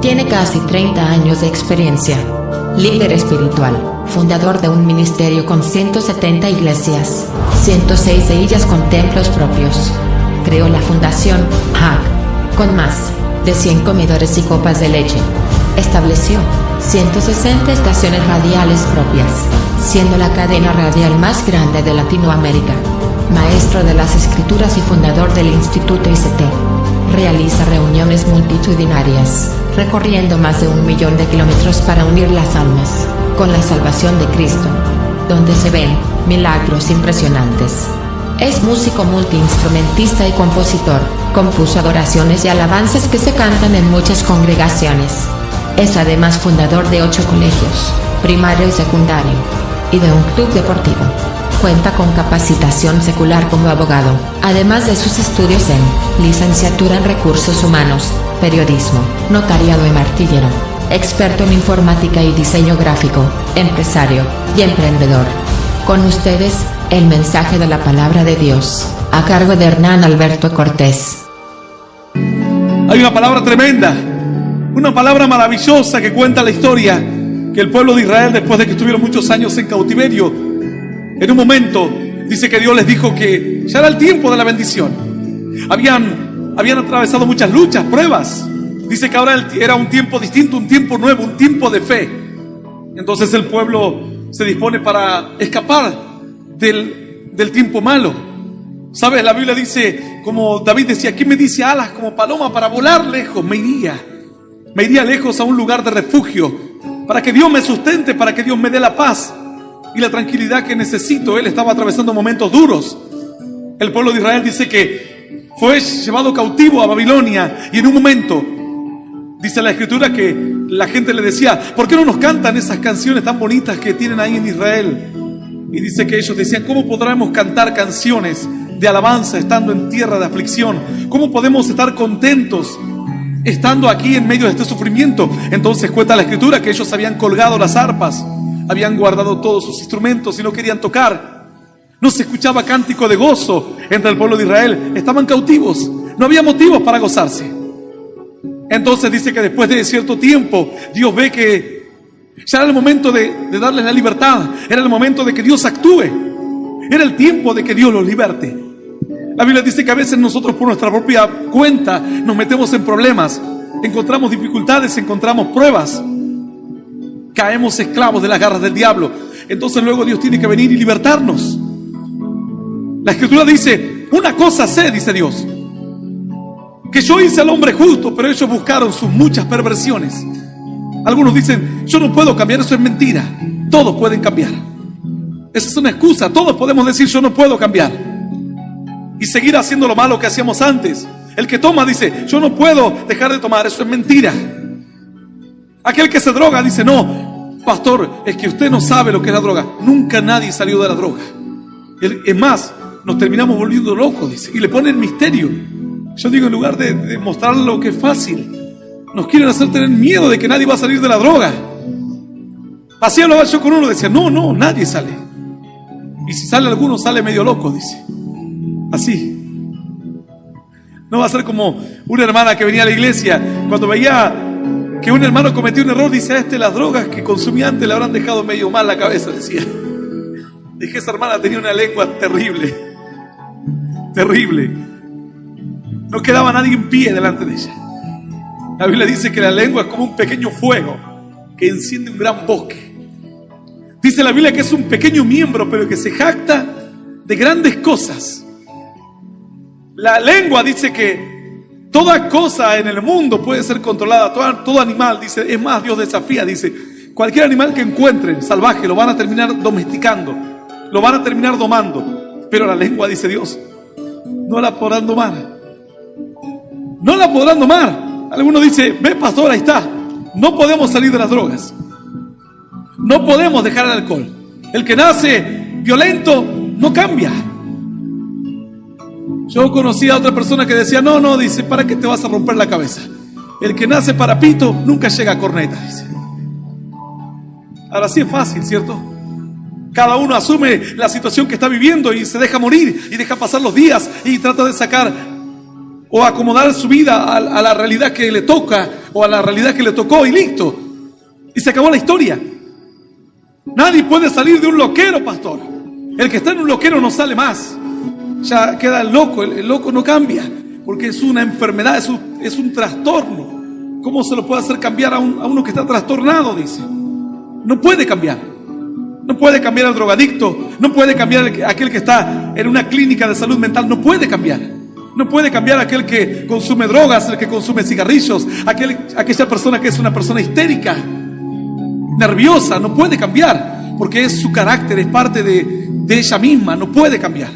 Tiene casi 30 años de experiencia. Líder espiritual, fundador de un ministerio con 170 iglesias, 106 de ellas con templos propios. Creó la fundación HAC, con más de 100 comedores y copas de leche. Estableció 160 estaciones radiales propias, siendo la cadena radial más grande de Latinoamérica. Maestro de las Escrituras y fundador del Instituto ICT. Realiza reuniones multitudinarias, recorriendo más de 1 millón de kilómetros para unir las almas con la salvación de Cristo, donde se ven milagros impresionantes. Es músico multiinstrumentista y compositor. Compuso adoraciones y alabanzas que se cantan en muchas congregaciones. Es además fundador de 8 colegios, primario y secundario, y de un club deportivo. Cuenta con capacitación secular como abogado, además de sus estudios en licenciatura en recursos humanos, periodismo, notariado y martillero. Experto en informática y diseño gráfico, empresario y emprendedor. Con ustedes, el mensaje de la palabra de Dios, a cargo de Hernán Alberto Cortés. Hay una palabra tremenda, una palabra maravillosa que cuenta la historia que el pueblo de Israel, después de que estuvieron muchos años en cautiverio, en un momento dice que Dios les dijo que ya era el tiempo de la bendición. Habían atravesado muchas luchas, pruebas. Dice que ahora era un tiempo distinto, un tiempo nuevo, un tiempo de fe. Entonces el pueblo se dispone para escapar del tiempo malo. ¿Sabes? La Biblia dice, como David decía, ¿quién me dice alas como paloma para volar lejos? Me iría lejos a un lugar de refugio, para que Dios me sustente, para que Dios me dé la paz y la tranquilidad que necesito. Él estaba atravesando momentos duros. El pueblo de Israel dice que fue llevado cautivo a Babilonia, y en un momento dice la Escritura que la gente le decía, ¿por qué no nos cantan esas canciones tan bonitas que tienen ahí en Israel? Y dice que ellos decían, ¿cómo podremos cantar canciones de alabanza estando en tierra de aflicción? ¿Cómo podemos estar contentos estando aquí en medio de este sufrimiento? Entonces cuenta la Escritura que ellos habían colgado las arpas, habían guardado todos sus instrumentos y no querían tocar. No se escuchaba cántico de gozo entre el pueblo de Israel. Estaban cautivos, no había motivos para gozarse. Entonces dice que después de cierto tiempo, Dios ve que ya era el momento de darles la libertad. Era el momento de que Dios actúe. Era el tiempo de que Dios los liberte. La Biblia dice que a veces nosotros por nuestra propia cuenta nos metemos en problemas, encontramos dificultades, encontramos pruebas, caemos esclavos de las garras del diablo. Entonces luego Dios tiene que venir y libertarnos. La Escritura dice, una cosa sé, dice Dios, que yo hice al hombre justo, pero ellos buscaron sus muchas perversiones. Algunos dicen, yo no puedo cambiar. Eso es mentira. Todos pueden cambiar. Esa es una excusa. Todos podemos decir, yo no puedo cambiar y seguir haciendo lo malo que hacíamos antes. El que toma dice, yo no puedo dejar de tomar. Eso es mentira. Aquel que se droga dice, no, pastor, es que usted no sabe lo que es la droga. Nunca nadie salió de la droga. Es más, nos terminamos volviendo locos, dice, y le ponen misterio. Yo digo, en lugar de mostrar lo que es fácil, nos quieren hacer tener miedo de que nadie va a salir de la droga. Así hablaba yo con uno, decía, no, nadie sale. Y si sale alguno, sale medio loco, dice. Así. No va a ser como una hermana que venía a la iglesia, cuando veía que un hermano cometió un error, dice, a las drogas que consumía antes le habrán dejado medio mal la cabeza, decía. Dije, esa hermana tenía una lengua terrible. Terrible. No quedaba nadie en pie delante de ella. La Biblia dice que la lengua es como un pequeño fuego que enciende un gran bosque. Dice la Biblia que es un pequeño miembro, pero que se jacta de grandes cosas. La lengua dice que toda cosa en el mundo puede ser controlada, todo animal, dice, es más, Dios desafía, dice, cualquier animal que encuentren salvaje lo van a terminar domesticando, lo van a terminar domando, pero la lengua, dice Dios, no la podrán domar. No la podrán domar. Alguno dice, ve pastor, ahí está. No podemos salir de las drogas. No podemos dejar el alcohol. El que nace violento no cambia. Yo conocí a otra persona que decía, no, dice, ¿para qué te vas a romper la cabeza? El que nace para pito nunca llega a corneta, dice. Ahora sí es fácil, ¿cierto? Cada uno asume la situación que está viviendo y se deja morir y deja pasar los días y trata de sacar o acomodar su vida a la realidad que le toca o a la realidad que le tocó y listo. Y se acabó la historia. Nadie puede salir de un loquero, pastor. El que está en un loquero no sale más. Ya queda el loco no cambia, porque es una enfermedad, es un trastorno. ¿Cómo se lo puede hacer cambiar a uno que está trastornado? Dice. No puede cambiar. No puede cambiar al drogadicto, no puede cambiar aquel que está en una clínica de salud mental, no puede cambiar. No puede cambiar aquel que consume drogas, el que consume cigarrillos, aquella persona que es una persona histérica, nerviosa, no puede cambiar, porque es su carácter, es parte de ella misma, no puede cambiar.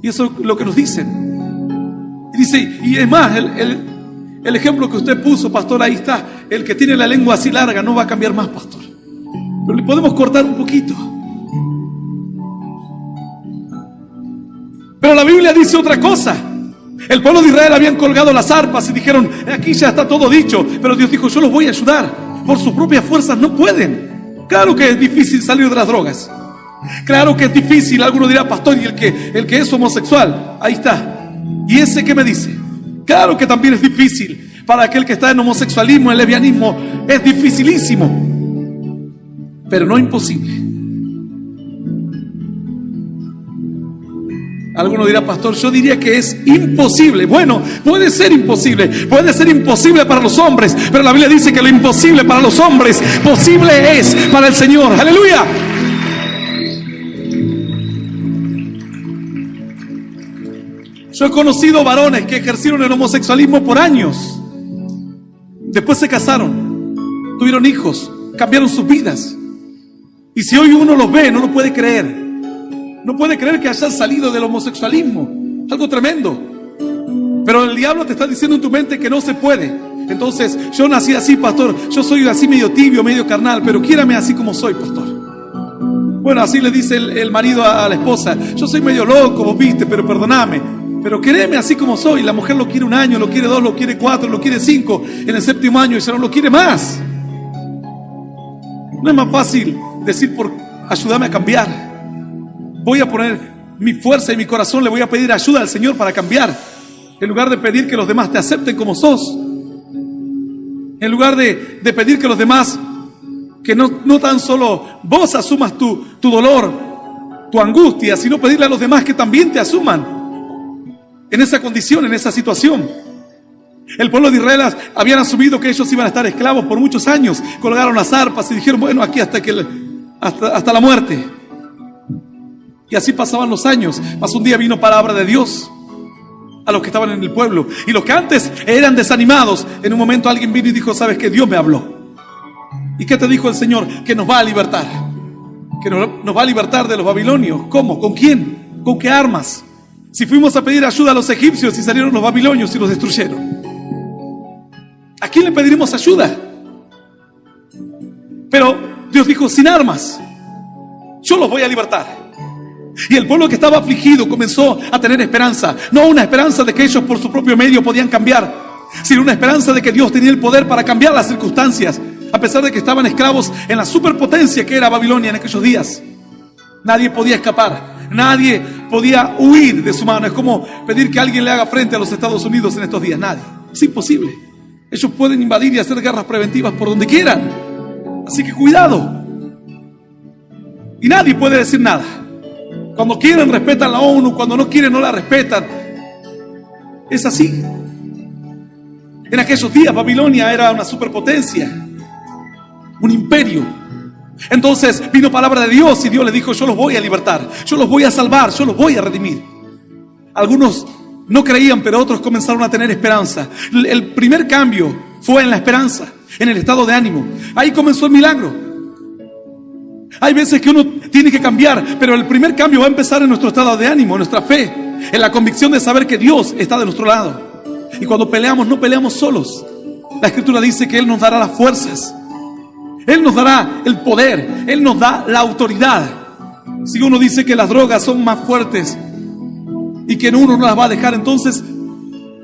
Y eso es lo que nos dicen. Y dice, y es más, el ejemplo que usted puso, pastor, ahí está, el que tiene la lengua así larga no va a cambiar más, pastor. Pero le podemos cortar un poquito. Pero la Biblia dice otra cosa. El pueblo de Israel habían colgado las arpas y dijeron, aquí ya está todo dicho. Pero Dios dijo, yo los voy a ayudar. Por sus propias fuerzas no pueden. Claro que es difícil salir de las drogas. Claro que es difícil. Alguno dirá, pastor, y el que es homosexual, ahí está. ¿Y ese qué me dice? Claro que también es difícil. Para aquel que está en homosexualismo, en lesbianismo, es dificilísimo. Pero no imposible. Alguno dirá, pastor, yo diría que es imposible. Bueno, puede ser imposible para los hombres, pero la Biblia dice que lo imposible para los hombres, posible es para el Señor. ¡Aleluya! Yo he conocido varones que ejercieron el homosexualismo por años. Después se casaron, tuvieron hijos, cambiaron sus vidas. Y si hoy uno los ve, no lo puede creer. No puede creer que hayan salido del homosexualismo. Algo tremendo. Pero el diablo te está diciendo en tu mente que no se puede. Entonces, yo nací así, pastor. Yo soy así medio tibio, medio carnal, pero quiérame así como soy, pastor. Bueno, así le dice el marido a la esposa. Yo soy medio loco, vos viste, pero perdoname. Pero quereme así como soy. La mujer lo quiere 1 año, lo quiere 2, lo quiere 4, lo quiere 5. En el 7º año ya no lo quiere más. No es más fácil decir, ayúdame a cambiar. Voy a poner mi fuerza y mi corazón, le voy a pedir ayuda al Señor para cambiar. En lugar de pedir que los demás te acepten como sos. En lugar de pedir que los demás, que no tan solo vos asumas tu dolor, tu angustia, sino pedirle a los demás que también te asuman en esa condición, en esa situación. El pueblo de Israel habían asumido que ellos iban a estar esclavos por muchos años. Colgaron las arpas y dijeron, bueno, aquí hasta la muerte. Y así pasaban los años. Mas un día vino palabra de Dios a los que estaban en el pueblo. Y los que antes eran desanimados, en un momento alguien vino y dijo, ¿sabes qué? Dios me habló. ¿Y qué te dijo el Señor? Que nos va a libertar. Que nos va a libertar de los babilonios. ¿Cómo? ¿Con quién? ¿Con qué armas? Si fuimos a pedir ayuda a los egipcios y salieron los babilonios y los destruyeron. ¿A quién le pediremos ayuda? Pero Dios dijo, sin armas, yo los voy a libertar. Y el pueblo que estaba afligido comenzó a tener esperanza. No una esperanza de que ellos por su propio medio podían cambiar, sino una esperanza de que Dios tenía el poder para cambiar las circunstancias. A pesar de que estaban esclavos en la superpotencia que era Babilonia en aquellos días. Nadie podía escapar. Nadie podía huir de su mano. Es como pedir que alguien le haga frente a los Estados Unidos en estos días. Nadie. Es imposible. Ellos pueden invadir y hacer guerras preventivas por donde quieran. Así que cuidado. Y nadie puede decir nada. Cuando quieren respetan la ONU, cuando no quieren no la respetan. Es así. En aquellos días Babilonia era una superpotencia, un imperio. Entonces vino palabra de Dios y Dios le dijo, yo los voy a libertar, yo los voy a salvar, yo los voy a redimir. Algunos no creían, pero otros comenzaron a tener esperanza. El primer cambio fue en la esperanza, en el estado de ánimo. Ahí comenzó el milagro. Hay veces que uno tiene que cambiar, pero el primer cambio va a empezar en nuestro estado de ánimo, en nuestra fe, en la convicción de saber que Dios está de nuestro lado. Y cuando peleamos, no peleamos solos. La Escritura dice que Él nos dará las fuerzas. Él nos dará el poder. Él nos da la autoridad. Si uno dice que las drogas son más fuertes y que uno no las va a dejar, entonces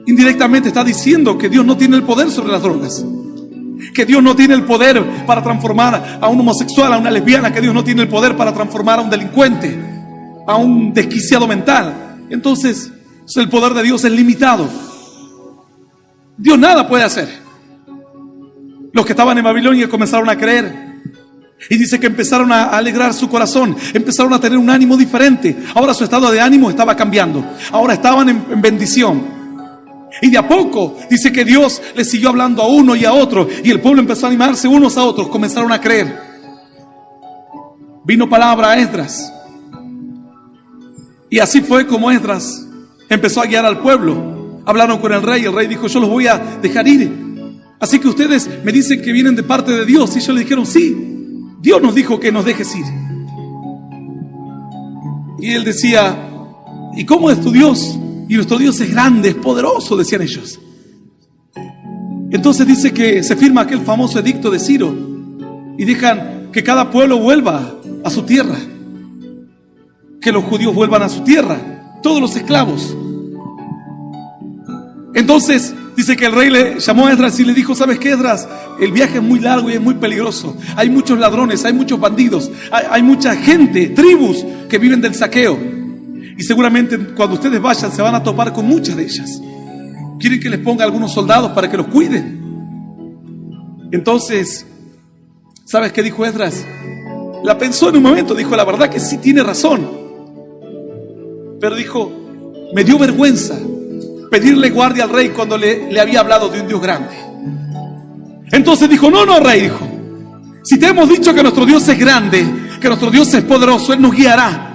indirectamente está diciendo que Dios no tiene el poder sobre las drogas. Que Dios no tiene el poder para transformar a un homosexual, a una lesbiana. Que Dios no tiene el poder para transformar a un delincuente, a un desquiciado mental. Entonces el poder de Dios es limitado. Dios nada puede hacer. Los que estaban en Babilonia comenzaron a creer. Y dice que empezaron a alegrar su corazón, empezaron a tener un ánimo diferente. Ahora su estado de ánimo estaba cambiando. Ahora estaban en bendición. Y de a poco dice que Dios les siguió hablando a uno y a otro. Y el pueblo empezó a animarse unos a otros, comenzaron a creer. Vino palabra a Esdras. Y así fue como Esdras empezó a guiar al pueblo. Hablaron con el rey dijo: yo los voy a dejar ir. Así que ustedes me dicen que vienen de parte de Dios. Y ellos le dijeron: sí, Dios nos dijo que nos dejes ir. Y él decía: ¿y cómo es tu Dios? Y nuestro Dios es grande, es poderoso, decían ellos. Entonces dice que se firma aquel famoso edicto de Ciro y dejan que cada pueblo vuelva a su tierra, que los judíos vuelvan a su tierra, todos los esclavos. Entonces dice que el rey le llamó a Esdras y le dijo: ¿sabes qué, Esdras? El viaje es muy largo y es muy peligroso. Hay muchos ladrones, hay muchos bandidos, hay mucha gente, tribus que viven del saqueo. Y seguramente cuando ustedes vayan se van a topar con muchas de ellas. Quieren que les ponga algunos soldados para que los cuiden. Entonces, ¿sabes qué dijo Esdras? La pensó en un momento, dijo: la verdad que sí tiene razón. Pero dijo: me dio vergüenza pedirle guardia al rey cuando le había hablado de un Dios grande. Entonces dijo: no, rey, dijo, si te hemos dicho que nuestro Dios es grande, que nuestro Dios es poderoso, Él nos guiará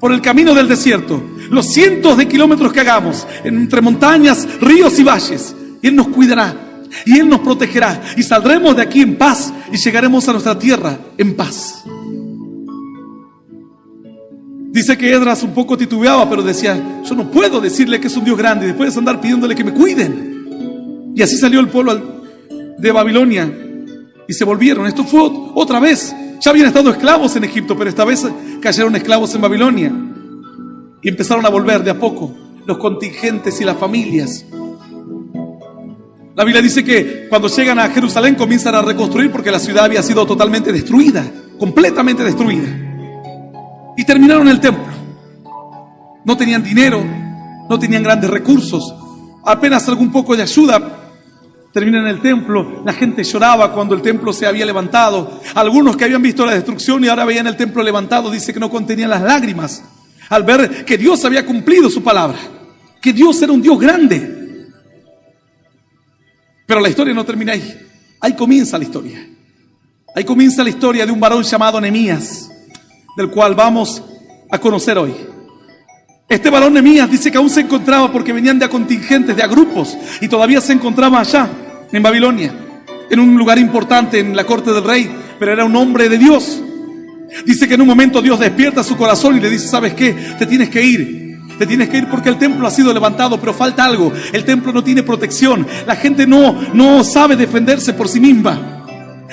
por el camino del desierto, los cientos de kilómetros que hagamos, entre montañas, ríos y valles, y Él nos cuidará, y Él nos protegerá, y saldremos de aquí en paz, y llegaremos a nuestra tierra en paz. Dice que Esdras un poco titubeaba, pero decía: yo no puedo decirle que es un Dios grande y después andar pidiéndole que me cuiden. Y así salió el pueblo de Babilonia y se volvieron. Esto fue otra vez. Ya habían estado esclavos en Egipto, pero esta vez cayeron esclavos en Babilonia. Y empezaron a volver de a poco los contingentes y las familias. La Biblia dice que cuando llegan a Jerusalén comienzan a reconstruir, porque la ciudad había sido totalmente destruida, completamente destruida. Y terminaron el templo. No tenían dinero, no tenían grandes recursos, apenas algún poco de ayuda. Terminan el templo, la gente lloraba cuando el templo se había levantado. Algunos que habían visto la destrucción y ahora veían el templo levantado, dice que no contenían las lágrimas al ver que Dios había cumplido su palabra, que Dios era un Dios grande. Pero la historia no termina ahí. Ahí comienza la historia. Ahí comienza la historia de un varón llamado Nehemías, del cual vamos a conocer hoy. Este varón Nehemías dice que aún se encontraba, porque venían de a contingentes, de a grupos, y todavía se encontraba allá en Babilonia, en un lugar importante en la corte del rey, pero era un hombre de Dios. Dice que en un momento Dios despierta su corazón y le dice: ¿sabes qué? Te tienes que ir porque el templo ha sido levantado, pero falta algo. El templo no tiene protección, la gente no sabe defenderse por sí misma.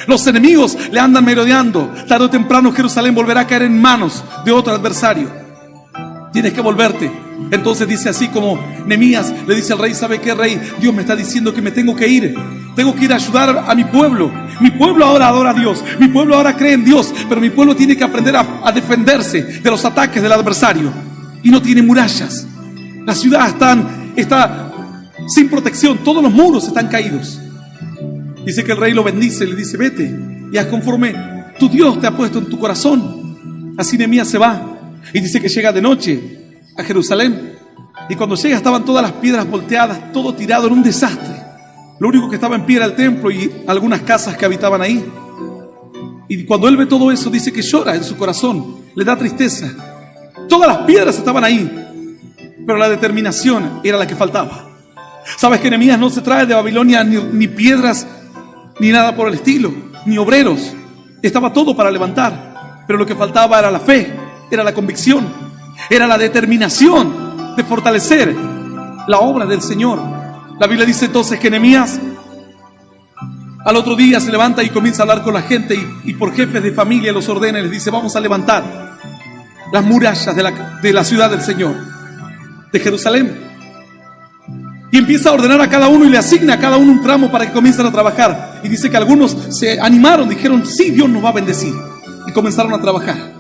Los enemigos le andan merodeando. Tarde o temprano Jerusalén volverá a caer en manos de otro adversario. Tienes que volverte. Entonces dice así como Nehemías le dice al rey: ¿sabe qué, rey? Dios me está diciendo que me tengo que ir. Tengo que ir a ayudar a mi pueblo. Mi pueblo ahora adora a Dios. Mi pueblo ahora cree en Dios. Pero mi pueblo tiene que aprender a defenderse de los ataques del adversario. Y no tiene murallas. La ciudad está sin protección. Todos los muros están caídos. Dice que el rey lo bendice. Le dice: vete y haz conforme tu Dios te ha puesto en tu corazón. Así Nehemías se va. Y dice que llega de noche a Jerusalén. Y cuando llega estaban todas las piedras volteadas, todo tirado en un desastre. Lo único que estaba en pie era el templo y algunas casas que habitaban ahí. Y cuando él ve todo eso, dice que llora en su corazón, le da tristeza. Todas las piedras estaban ahí, pero la determinación era la que faltaba. Sabes que Nehemías no se trae de Babilonia ni piedras, ni nada por el estilo, ni obreros. Estaba todo para levantar, pero lo que faltaba era la fe, era la convicción, era la determinación de fortalecer la obra del Señor. La Biblia dice entonces que Nehemías al otro día se levanta y comienza a hablar con la gente y por jefes de familia los ordena y les dice: vamos a levantar las murallas de la ciudad del Señor, de Jerusalén. Y empieza a ordenar a cada uno y le asigna a cada uno un tramo para que comiencen a trabajar. Y dice que algunos se animaron, dijeron: sí, Dios nos va a bendecir. Y comenzaron a trabajar.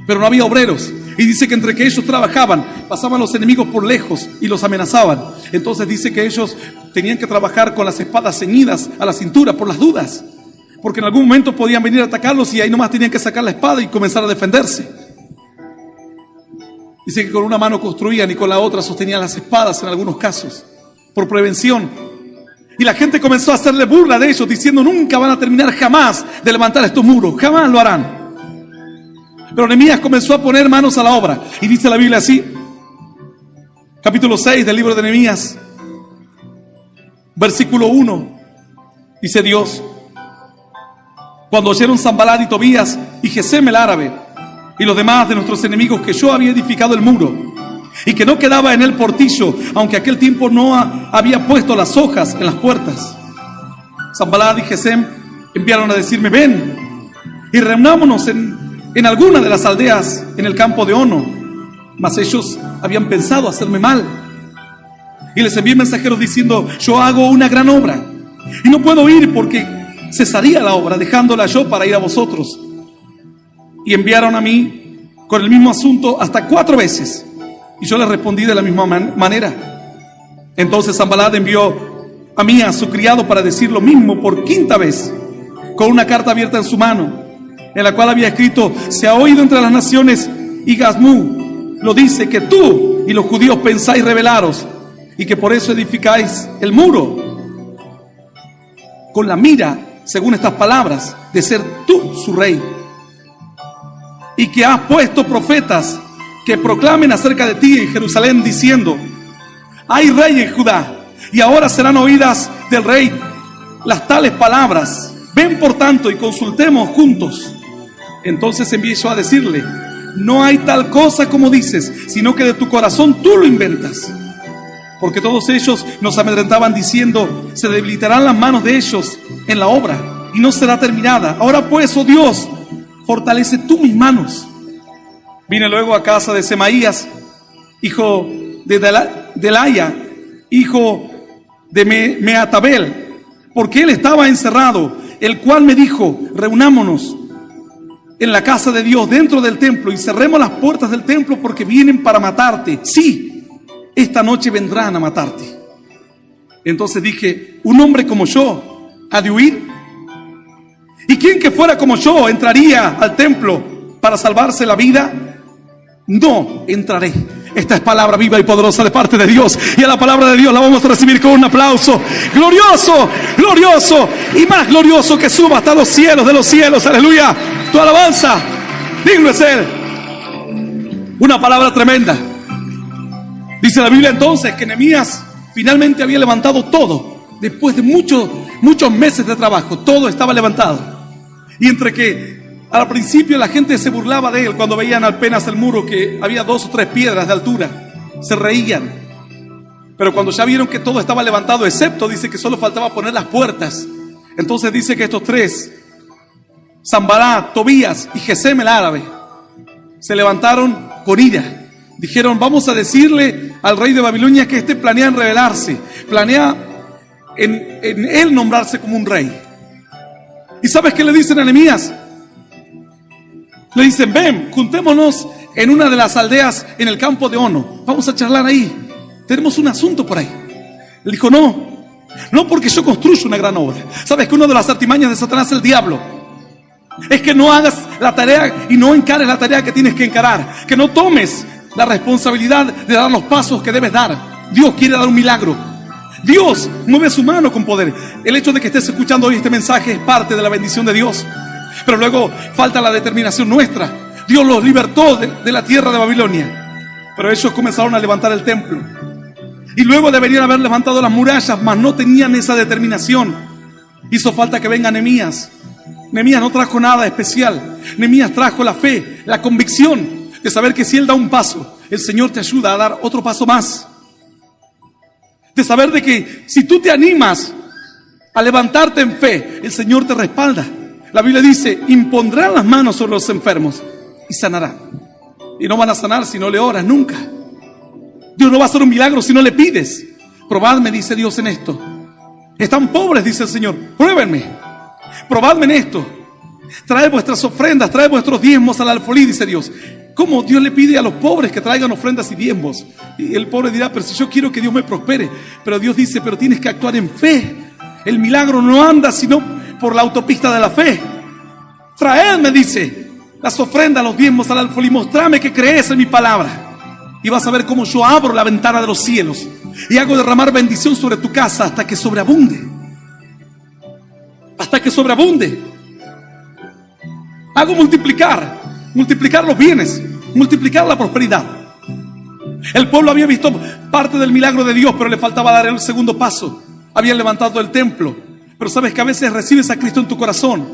Pero no había obreros. Y dice que entre que ellos trabajaban, pasaban los enemigos por lejos y los amenazaban. Entonces dice que ellos tenían que trabajar con las espadas ceñidas a la cintura por las dudas, porque en algún momento podían venir a atacarlos y ahí nomás tenían que sacar la espada y comenzar a defenderse. Dice que con una mano construían y con la otra sostenían las espadas en algunos casos, por prevención. Y la gente comenzó a hacerle burla de ellos, diciendo: nunca van a terminar jamás de levantar estos muros, jamás lo harán. Pero Nehemías comenzó a poner manos a la obra. Y dice la Biblia así, capítulo 6 del libro de Nehemías, versículo 1, dice Dios: cuando oyeron Sanbalat y Tobías y Gesem el árabe y los demás de nuestros enemigos que yo había edificado el muro y que no quedaba en él portillo, aunque aquel tiempo no había puesto las hojas en las puertas, Sanbalat y Gesem enviaron a decirme: ven y reunámonos en alguna de las aldeas en el campo de Ono. Mas ellos habían pensado hacerme mal. Y les envié mensajeros diciendo: yo hago una gran obra y no puedo ir porque cesaría la obra, dejándola yo para ir a vosotros. Y enviaron a mí con el mismo asunto hasta 4 veces. Y yo les respondí de la misma manera. Entonces Sanbalat envió a mí a su criado para decir lo mismo por 5ª vez, con una carta abierta en su mano, en la cual había escrito: se ha oído entre las naciones, y Gazmú lo dice, que tú y los judíos pensáis rebelaros, y que por eso edificáis el muro, con la mira, según estas palabras, de ser tú su rey, y que has puesto profetas que proclamen acerca de ti en Jerusalén, diciendo: hay rey en Judá, y ahora serán oídas del rey las tales palabras. Ven por tanto y consultemos juntos. Entonces envié yo a decirle: no hay tal cosa como dices, sino que de tu corazón tú lo inventas. Porque todos ellos nos amedrentaban diciendo: se debilitarán las manos de ellos en la obra y no será terminada. Ahora pues, oh Dios, fortalece tú mis manos. Vine luego a casa de Semaías, hijo de Delaya, hijo de Meatabel, porque él estaba encerrado, el cual me dijo: reunámonos en la casa de Dios dentro del templo y cerremos las puertas del templo, porque vienen para matarte. Sí, esta noche vendrán a matarte. Entonces dije: un hombre como yo ha de huir. ¿Y quién que fuera como yo entraría al templo para salvarse la vida? No entraré. Esta es palabra viva y poderosa de parte de Dios, y a la palabra de Dios la vamos a recibir con un aplauso. Glorioso, glorioso y más glorioso, que suba hasta los cielos de los cielos. Aleluya. Tu alabanza, digno es Él. Una palabra tremenda. Dice la Biblia entonces que Nehemías finalmente había levantado todo. Después de muchos meses de trabajo, todo estaba levantado. Y entre que al principio la gente se burlaba de él cuando veían apenas el muro, que había 2 o 3 piedras de altura, se reían. Pero cuando ya vieron que todo estaba levantado, excepto, dice que solo faltaba poner las puertas, entonces dice que estos 3, Sanbalat, Tobías y Gesem el árabe, se levantaron con ira. Dijeron: vamos a decirle al rey de Babilonia que planea en rebelarse, planea en él nombrarse como un rey. ¿Y sabes qué le dicen a Nehemías? Le dicen: ven, juntémonos en una de las aldeas en el campo de Ono, vamos a charlar ahí, tenemos un asunto por ahí. Él dijo: no porque yo construyo una gran obra. ¿Sabes que una de las artimañas de Satanás es el diablo? Es que no hagas la tarea y no encares la tarea que tienes que encarar, que no tomes la responsabilidad de dar los pasos que debes dar. Dios quiere dar un milagro. Dios mueve su mano con poder. El hecho de que estés escuchando hoy este mensaje es parte de la bendición de Dios. Pero luego falta la determinación nuestra. Dios los libertó de la tierra de Babilonia, pero ellos comenzaron a levantar el templo. Y luego deberían haber levantado las murallas, mas no tenían esa determinación. Hizo falta que venga Nehemías. Nehemías no trajo nada especial. Nehemías trajo la fe, la convicción de saber que si él da un paso, el Señor te ayuda a dar otro paso más. De saber de que si tú te animas a levantarte en fe, el Señor te respalda. La Biblia dice: impondrán las manos sobre los enfermos y sanarán. Y no van a sanar si no le oras nunca. Dios no va a hacer un milagro si no le pides. Probadme, dice Dios, en esto. Están pobres, dice el Señor. Pruébenme. Probadme en esto. Traed vuestras ofrendas, traed vuestros diezmos al alfolí, dice Dios. ¿Cómo Dios le pide a los pobres que traigan ofrendas y diezmos? Y el pobre dirá, pero si yo quiero que Dios me prospere. Pero Dios dice, pero tienes que actuar en fe. El milagro no anda sino por la autopista de la fe. Traedme, dice, las ofrendas, los diezmos al alfolí. Mostrame que crees en mi palabra. Y vas a ver cómo yo abro la ventana de los cielos y hago derramar bendición sobre tu casa hasta que sobreabunde. Hasta que sobreabunde. Hago multiplicar los bienes, multiplicar la prosperidad. El pueblo había visto parte del milagro de Dios, pero le faltaba dar el segundo paso. Habían levantado el templo, pero sabes que a veces recibes a Cristo en tu corazón,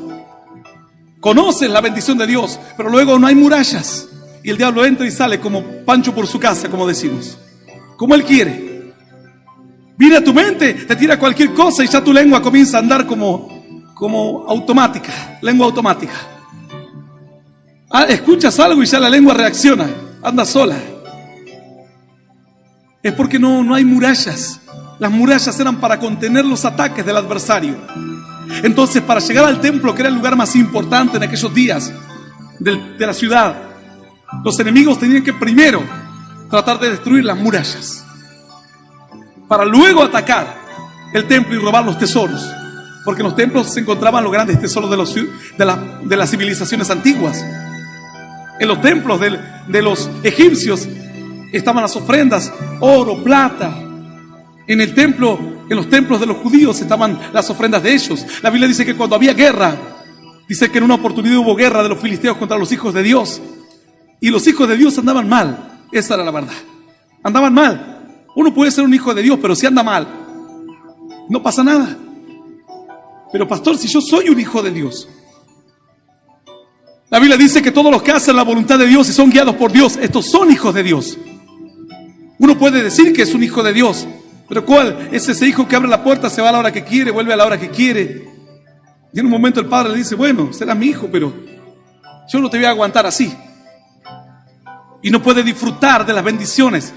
conoces la bendición de Dios, pero luego no hay murallas y el diablo entra y sale como Pancho por su casa, como decimos, como él quiere. Viene a tu mente, te tira cualquier cosa y ya tu lengua comienza a andar como automática, lengua automática. Escuchas algo y ya la lengua reacciona, anda sola. Es porque no hay murallas. Las murallas eran para contener los ataques del adversario. Entonces, para llegar al templo, que era el lugar más importante en aquellos días de la ciudad, los enemigos tenían que primero tratar de destruir las murallas, para luego atacar el templo y robar los tesoros. Porque en los templos se encontraban los grandes tesoros de las civilizaciones antiguas. En los templos de los egipcios estaban las ofrendas, oro, plata. En los templos de los judíos estaban las ofrendas de ellos. La Biblia dice que cuando había guerra, dice que en una oportunidad hubo guerra de los filisteos contra los hijos de Dios. Y los hijos de Dios andaban mal. Esa era la verdad. Andaban mal. Uno puede ser un hijo de Dios, pero si anda mal, no pasa nada. Pero pastor, si yo soy un hijo de Dios, la Biblia dice que todos los que hacen la voluntad de Dios y son guiados por Dios, estos son hijos de Dios. Uno puede decir que es un hijo de Dios, pero ¿cuál es ese hijo que abre la puerta, se va a la hora que quiere, vuelve a la hora que quiere? Y en un momento el padre le dice, bueno, será mi hijo, pero yo no te voy a aguantar así. Y no puede disfrutar de las bendiciones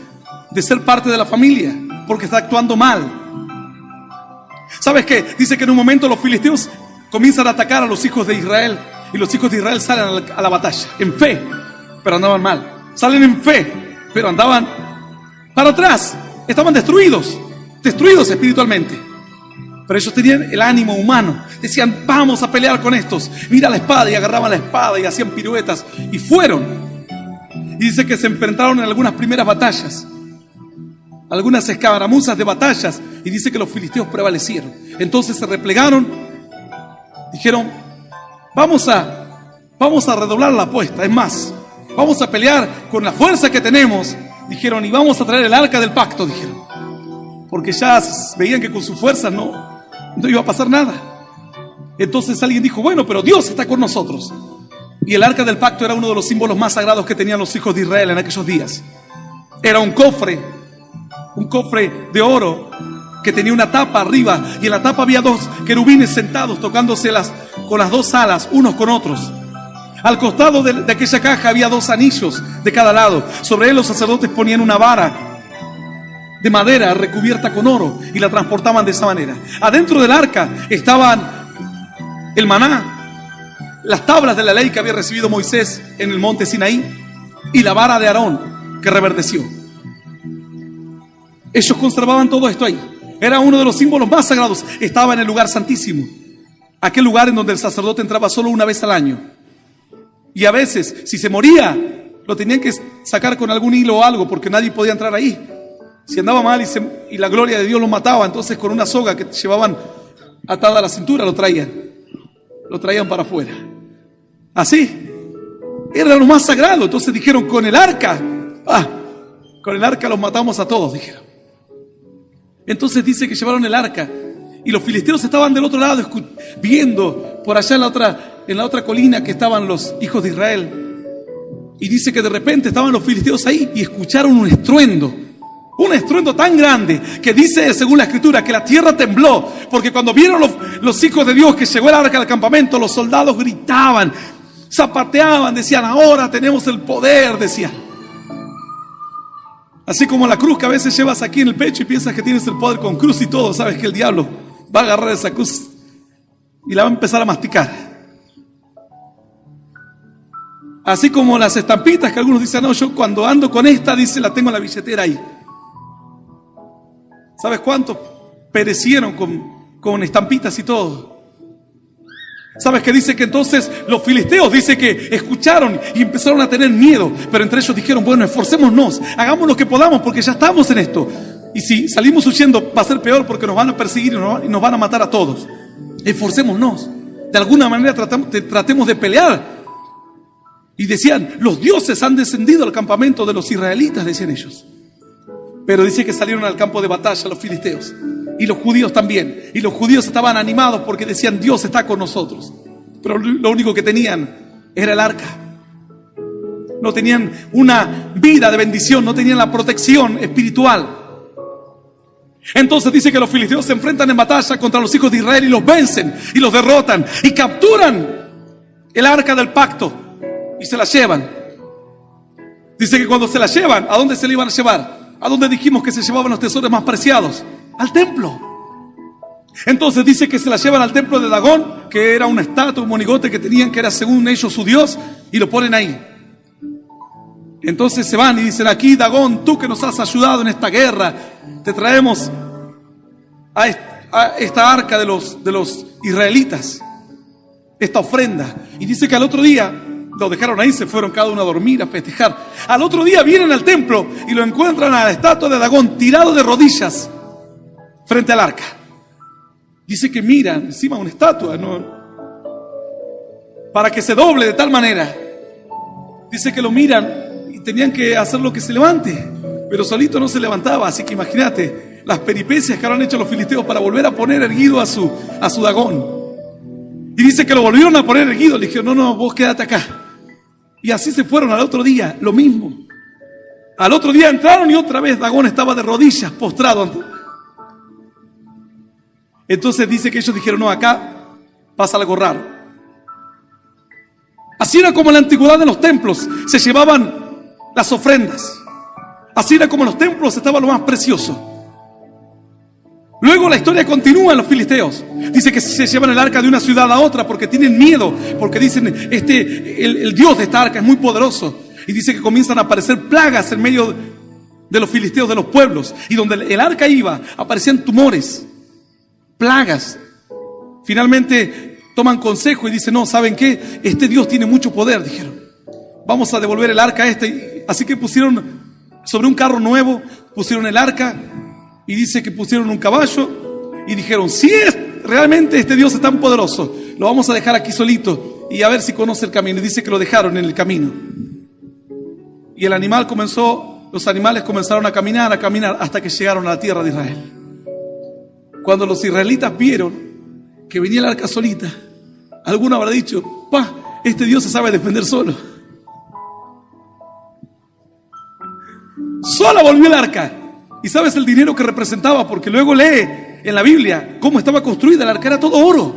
de ser parte de la familia, porque está actuando mal. ¿Sabes qué? Dice que en un momento los filisteos comienzan a atacar a los hijos de Israel. Y los hijos de Israel salen a la batalla en fe, pero andaban mal. Salen en fe, pero andaban para atrás. Estaban destruidos espiritualmente. Pero ellos tenían el ánimo humano. Decían, vamos a pelear con estos. Mira la espada, y agarraban la espada y hacían piruetas. Y fueron. Y dice que se enfrentaron en algunas primeras batallas, algunas escaramuzas de batallas. Y dice que los filisteos prevalecieron. Entonces se replegaron. Dijeron, vamos a redoblar la apuesta. Es más, vamos a pelear con la fuerza que tenemos. Dijeron, y vamos a traer el arca del pacto, dijeron. Porque ya veían que con sus fuerzas no iba a pasar nada. Entonces alguien dijo, bueno, pero Dios está con nosotros. Y el arca del pacto era uno de los símbolos más sagrados que tenían los hijos de Israel en aquellos días. Era un cofre de oro que tenía una tapa arriba, y en la tapa había dos querubines sentados tocándose con las dos alas, unos con otros. Al costado de aquella caja había dos anillos de cada lado. Sobre él los sacerdotes ponían una vara de madera recubierta con oro y la transportaban de esa manera. Adentro del arca estaban el maná, las tablas de la ley que había recibido Moisés en el monte Sinaí y la vara de Aarón que reverdeció. Ellos conservaban todo esto ahí. Era uno de los símbolos más sagrados. Estaba en el lugar santísimo, aquel lugar en donde el sacerdote entraba solo una vez al año. Y a veces, si se moría, lo tenían que sacar con algún hilo o algo, porque nadie podía entrar ahí. Si andaba mal y la gloria de Dios lo mataba, entonces con una soga que llevaban atada a la cintura lo traían para afuera. Así, era lo más sagrado. Entonces dijeron, con el arca los matamos a todos, dijeron. Entonces dice que llevaron el arca y los filisteos estaban del otro lado viendo por allá en la otra colina que estaban los hijos de Israel. Y dice que de repente estaban los filisteos ahí y escucharon un estruendo tan grande que dice, según la escritura, que la tierra tembló, porque cuando vieron los hijos de Dios que llegó el arca al campamento, los soldados gritaban, zapateaban, decían, ahora tenemos el poder, decían. Así como la cruz que a veces llevas aquí en el pecho y piensas que tienes el poder con cruz y todo, sabes que el diablo va a agarrar esa cruz y la va a empezar a masticar. Así como las estampitas que algunos dicen, no, yo cuando ando con esta, dice, la tengo en la billetera ahí. ¿Sabes cuántos perecieron con estampitas y todo? ¿Sabes qué dice? Que entonces los filisteos, dice que escucharon y empezaron a tener miedo, pero entre ellos dijeron, bueno, esforcémonos, hagamos lo que podamos porque ya estamos en esto. Y si salimos huyendo va a ser peor porque nos van a perseguir y nos van a matar a todos. Esforcémonos. De alguna manera tratemos de pelear. Y decían, los dioses han descendido al campamento de los israelitas, decían ellos. Pero dice que salieron al campo de batalla los filisteos. Y los judíos también. Y los judíos estaban animados porque decían, Dios está con nosotros. Pero lo único que tenían era el arca. No tenían una vida de bendición, no tenían la protección espiritual. Entonces dice que los filisteos se enfrentan en batalla contra los hijos de Israel y los vencen y los derrotan y capturan el arca del pacto y se la llevan. Dice que cuando se la llevan, ¿a dónde se la iban a llevar? ¿A dónde dijimos que se llevaban los tesoros más preciados? Al templo. Entonces dice que se la llevan al templo de Dagón, que era una estatua, un monigote que tenían, que era según ellos su dios, y lo ponen ahí. Entonces se van y dicen, aquí Dagón, tú que nos has ayudado en esta guerra, te traemos a esta arca de los israelitas, esta ofrenda. Y dice que al otro día lo dejaron ahí, se fueron cada uno a dormir, a festejar. Al otro día vienen al templo y lo encuentran a la estatua de Dagón tirado de rodillas frente al arca. Dice que miran encima una estatua, ¿no? Para que se doble de tal manera. Dice que lo miran y tenían que hacer lo que se levante, pero solito no se levantaba. Así que imagínate las peripecias que habrán hecho los filisteos para volver a poner erguido a su Dagón. Y dice que lo volvieron a poner erguido. Le dijeron, no, vos quédate acá. Y así se fueron al otro día, lo mismo. Al otro día entraron y otra vez Dagón estaba de rodillas, postrado. Entonces dice que ellos dijeron, no, acá pasa algo raro. Así era como en la antigüedad de los templos se llevaban las ofrendas. Así era como en los templos estaba lo más precioso. Luego la historia continúa en los filisteos. Dice que se llevan el arca de una ciudad a otra porque tienen miedo, porque dicen, el Dios de esta arca es muy poderoso. Y dice que comienzan a aparecer plagas en medio de los filisteos, de los pueblos. Y donde el arca iba, aparecían tumores, plagas. Finalmente toman consejo y dicen, no, ¿saben qué? Este Dios tiene mucho poder, dijeron. Vamos a devolver el arca a este. Así que pusieron sobre un carro nuevo, pusieron el arca. Y dice que pusieron un caballo y dijeron, si es realmente este Dios es tan poderoso, lo vamos a dejar aquí solito y a ver si conoce el camino. Y dice que lo dejaron en el camino. Y los animales comenzaron a caminar hasta que llegaron a la tierra de Israel. Cuando los israelitas vieron que venía el arca solita, alguno habrá dicho, este Dios se sabe defender solo. Sola volvió el arca. Y sabes el dinero que representaba, porque luego lee en la Biblia cómo estaba construida el arca, era todo oro.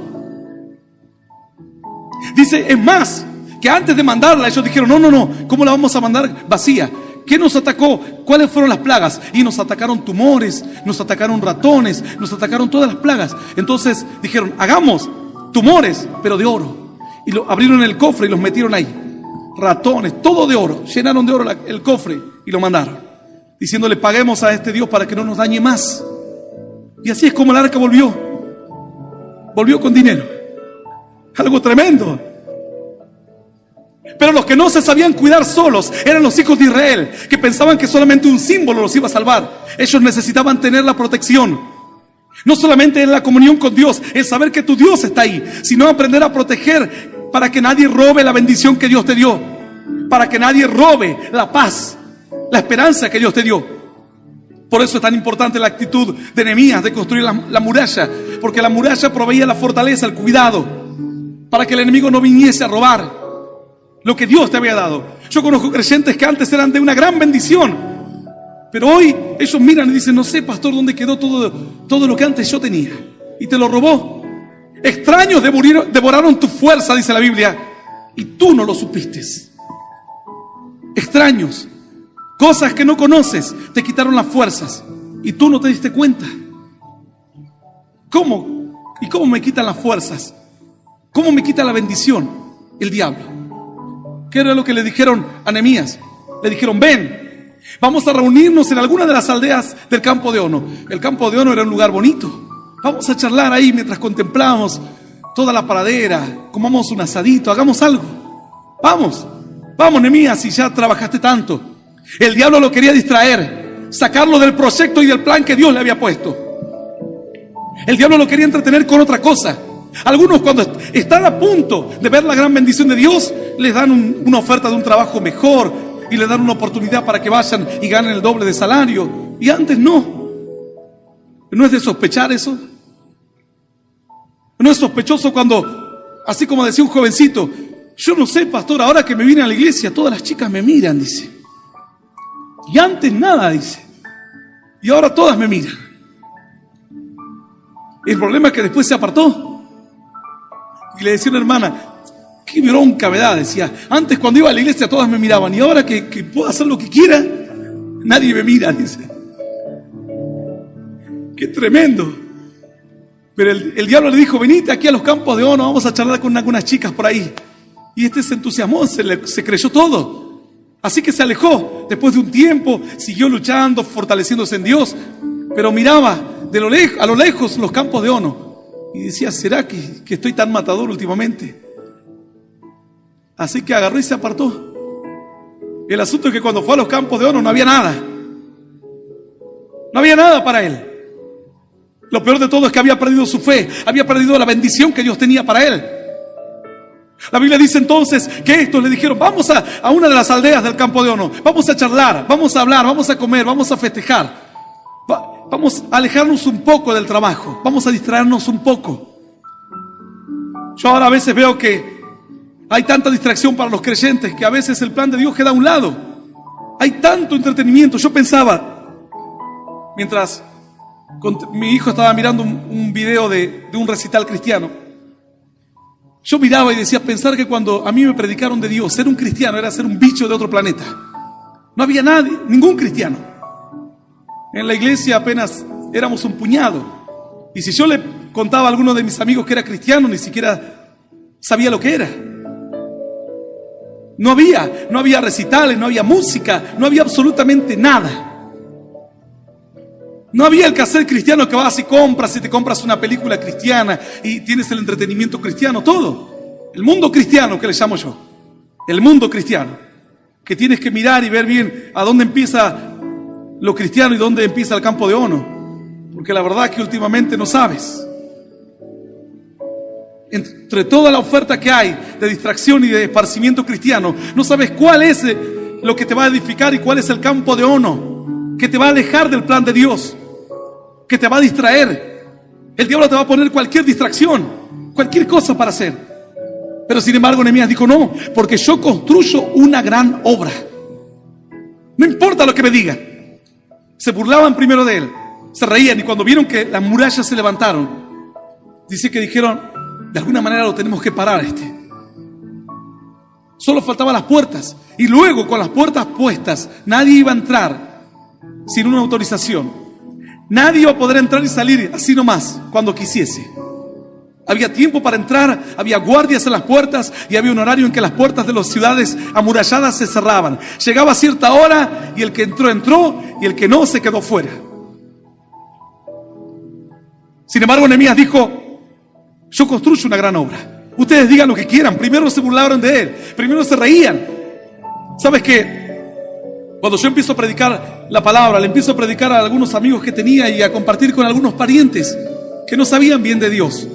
Dice, es más, que antes de mandarla ellos dijeron, no, ¿cómo la vamos a mandar vacía? ¿Qué nos atacó? ¿Cuáles fueron las plagas? Y nos atacaron tumores, nos atacaron ratones, nos atacaron todas las plagas. Entonces dijeron, hagamos tumores, pero de oro. Y abrieron el cofre y los metieron ahí. Ratones, todo de oro. Llenaron de oro el cofre y lo mandaron, diciéndole, paguemos a este Dios para que no nos dañe más. Y así es como el arca volvió con dinero. Algo tremendo. Pero los que no se sabían cuidar solos eran los hijos de Israel, que pensaban que solamente un símbolo los iba a salvar. Ellos necesitaban tener la protección. No solamente en la comunión con Dios, el saber que tu Dios está ahí, sino aprender a proteger para que nadie robe la bendición que Dios te dio, para que nadie robe la paz, la esperanza que Dios te dio. Por eso es tan importante la actitud de Nehemías de construir la muralla, porque la muralla proveía la fortaleza, el cuidado, para que el enemigo no viniese a robar lo que Dios te había dado. Yo conozco creyentes que antes eran de una gran bendición, pero hoy ellos miran y dicen, no sé, pastor, ¿dónde quedó todo lo que antes yo tenía? Y te lo robó. Extraños devoraron tu fuerza, dice la Biblia, y tú no lo supiste. Extraños, cosas que no conoces, te quitaron las fuerzas y tú no te diste cuenta. ¿Cómo? ¿Y cómo me quitan las fuerzas? ¿Cómo me quita la bendición? El diablo. ¿Qué era lo que le dijeron a Nehemías? Le dijeron: ven, vamos a reunirnos en alguna de las aldeas del campo de Ono. El campo de Ono era un lugar bonito. Vamos a charlar ahí mientras contemplamos toda la pradera, comamos un asadito, hagamos algo. Vamos, Nehemías, si ya trabajaste tanto. El diablo lo quería distraer, sacarlo del proyecto y del plan que Dios le había puesto. El diablo lo quería entretener con otra cosa. Algunos, cuando están a punto de ver la gran bendición de Dios, les dan una oferta de un trabajo mejor y les dan una oportunidad para que vayan y ganen el doble de salario. Y antes no. ¿No es de sospechar eso? ¿No es sospechoso cuando, así como decía un jovencito: yo no sé, pastor, ahora que me vine a la iglesia todas las chicas me miran, dice, y antes nada, dice, y ahora todas me miran? El problema es que después se apartó. Y le decía una hermana: qué bronca me da, decía, antes cuando iba a la iglesia todas me miraban, y ahora que puedo hacer lo que quiera, nadie me mira, dice. Qué tremendo. Pero el diablo le dijo: venite aquí a los campos de Ono, vamos a charlar con algunas chicas por ahí. Y este se entusiasmó, se creyó todo. Así que se alejó. Después de un tiempo siguió luchando, fortaleciéndose en Dios, pero miraba a lo lejos los campos de Ono y decía: ¿será que estoy tan matador últimamente? Así que agarró y se apartó. El asunto es que cuando fue a los campos de Ono no había nada. No había nada para él. Lo peor de todo es que había perdido su fe, había perdido la bendición que Dios tenía para él. La Biblia dice entonces que estos le dijeron: vamos a una de las aldeas del campo de Ono, vamos a charlar, vamos a hablar, vamos a comer, vamos a festejar, vamos a alejarnos un poco del trabajo, vamos a distraernos un poco. Yo ahora a veces veo que hay tanta distracción para los creyentes que a veces el plan de Dios queda a un lado. Hay tanto entretenimiento. Yo pensaba, mientras mi hijo estaba mirando un video de un recital cristiano, yo miraba y decía: pensar que cuando a mí me predicaron de Dios, ser un cristiano era ser un bicho de otro planeta. No había nadie, ningún cristiano. En la iglesia apenas éramos un puñado. Y si yo le contaba a alguno de mis amigos que era cristiano, ni siquiera sabía lo que era. No había recitales, no había música, no había absolutamente nada. No había el cassette cristiano que vas y te compras una película cristiana y tienes el entretenimiento cristiano, todo. El mundo cristiano, que le llamo yo. El mundo cristiano. Que tienes que mirar y ver bien a dónde empieza lo cristiano y dónde empieza el campo de Ono. Porque la verdad es que últimamente no sabes. Entre toda la oferta que hay de distracción y de esparcimiento cristiano, no sabes cuál es lo que te va a edificar y cuál es el campo de Ono que te va a alejar del plan de Dios, que te va a distraer. El diablo te va a poner cualquier distracción, cualquier cosa para hacer. Pero sin embargo Nehemías dijo: no, porque yo construyo una gran obra. No importa lo que me digan. Se burlaban primero de él, se reían, y cuando vieron que las murallas se levantaron, dice que dijeron: de alguna manera lo tenemos que parar Solo faltaban las puertas, y luego con las puertas puestas nadie iba a entrar sin una autorización. Nadie iba a poder entrar y salir así nomás cuando quisiese. Había tiempo para entrar, había guardias en las puertas y había un horario en que las puertas de las ciudades amuralladas se cerraban. Llegaba a cierta hora y el que entró y el que no se quedó fuera. Sin embargo, Nehemías dijo: yo construyo una gran obra. Ustedes digan lo que quieran. Primero se burlaron de él, primero se reían. ¿Sabes qué? Cuando yo empiezo a predicar la palabra, le empiezo a predicar a algunos amigos que tenía y a compartir con algunos parientes que no sabían bien de Dios.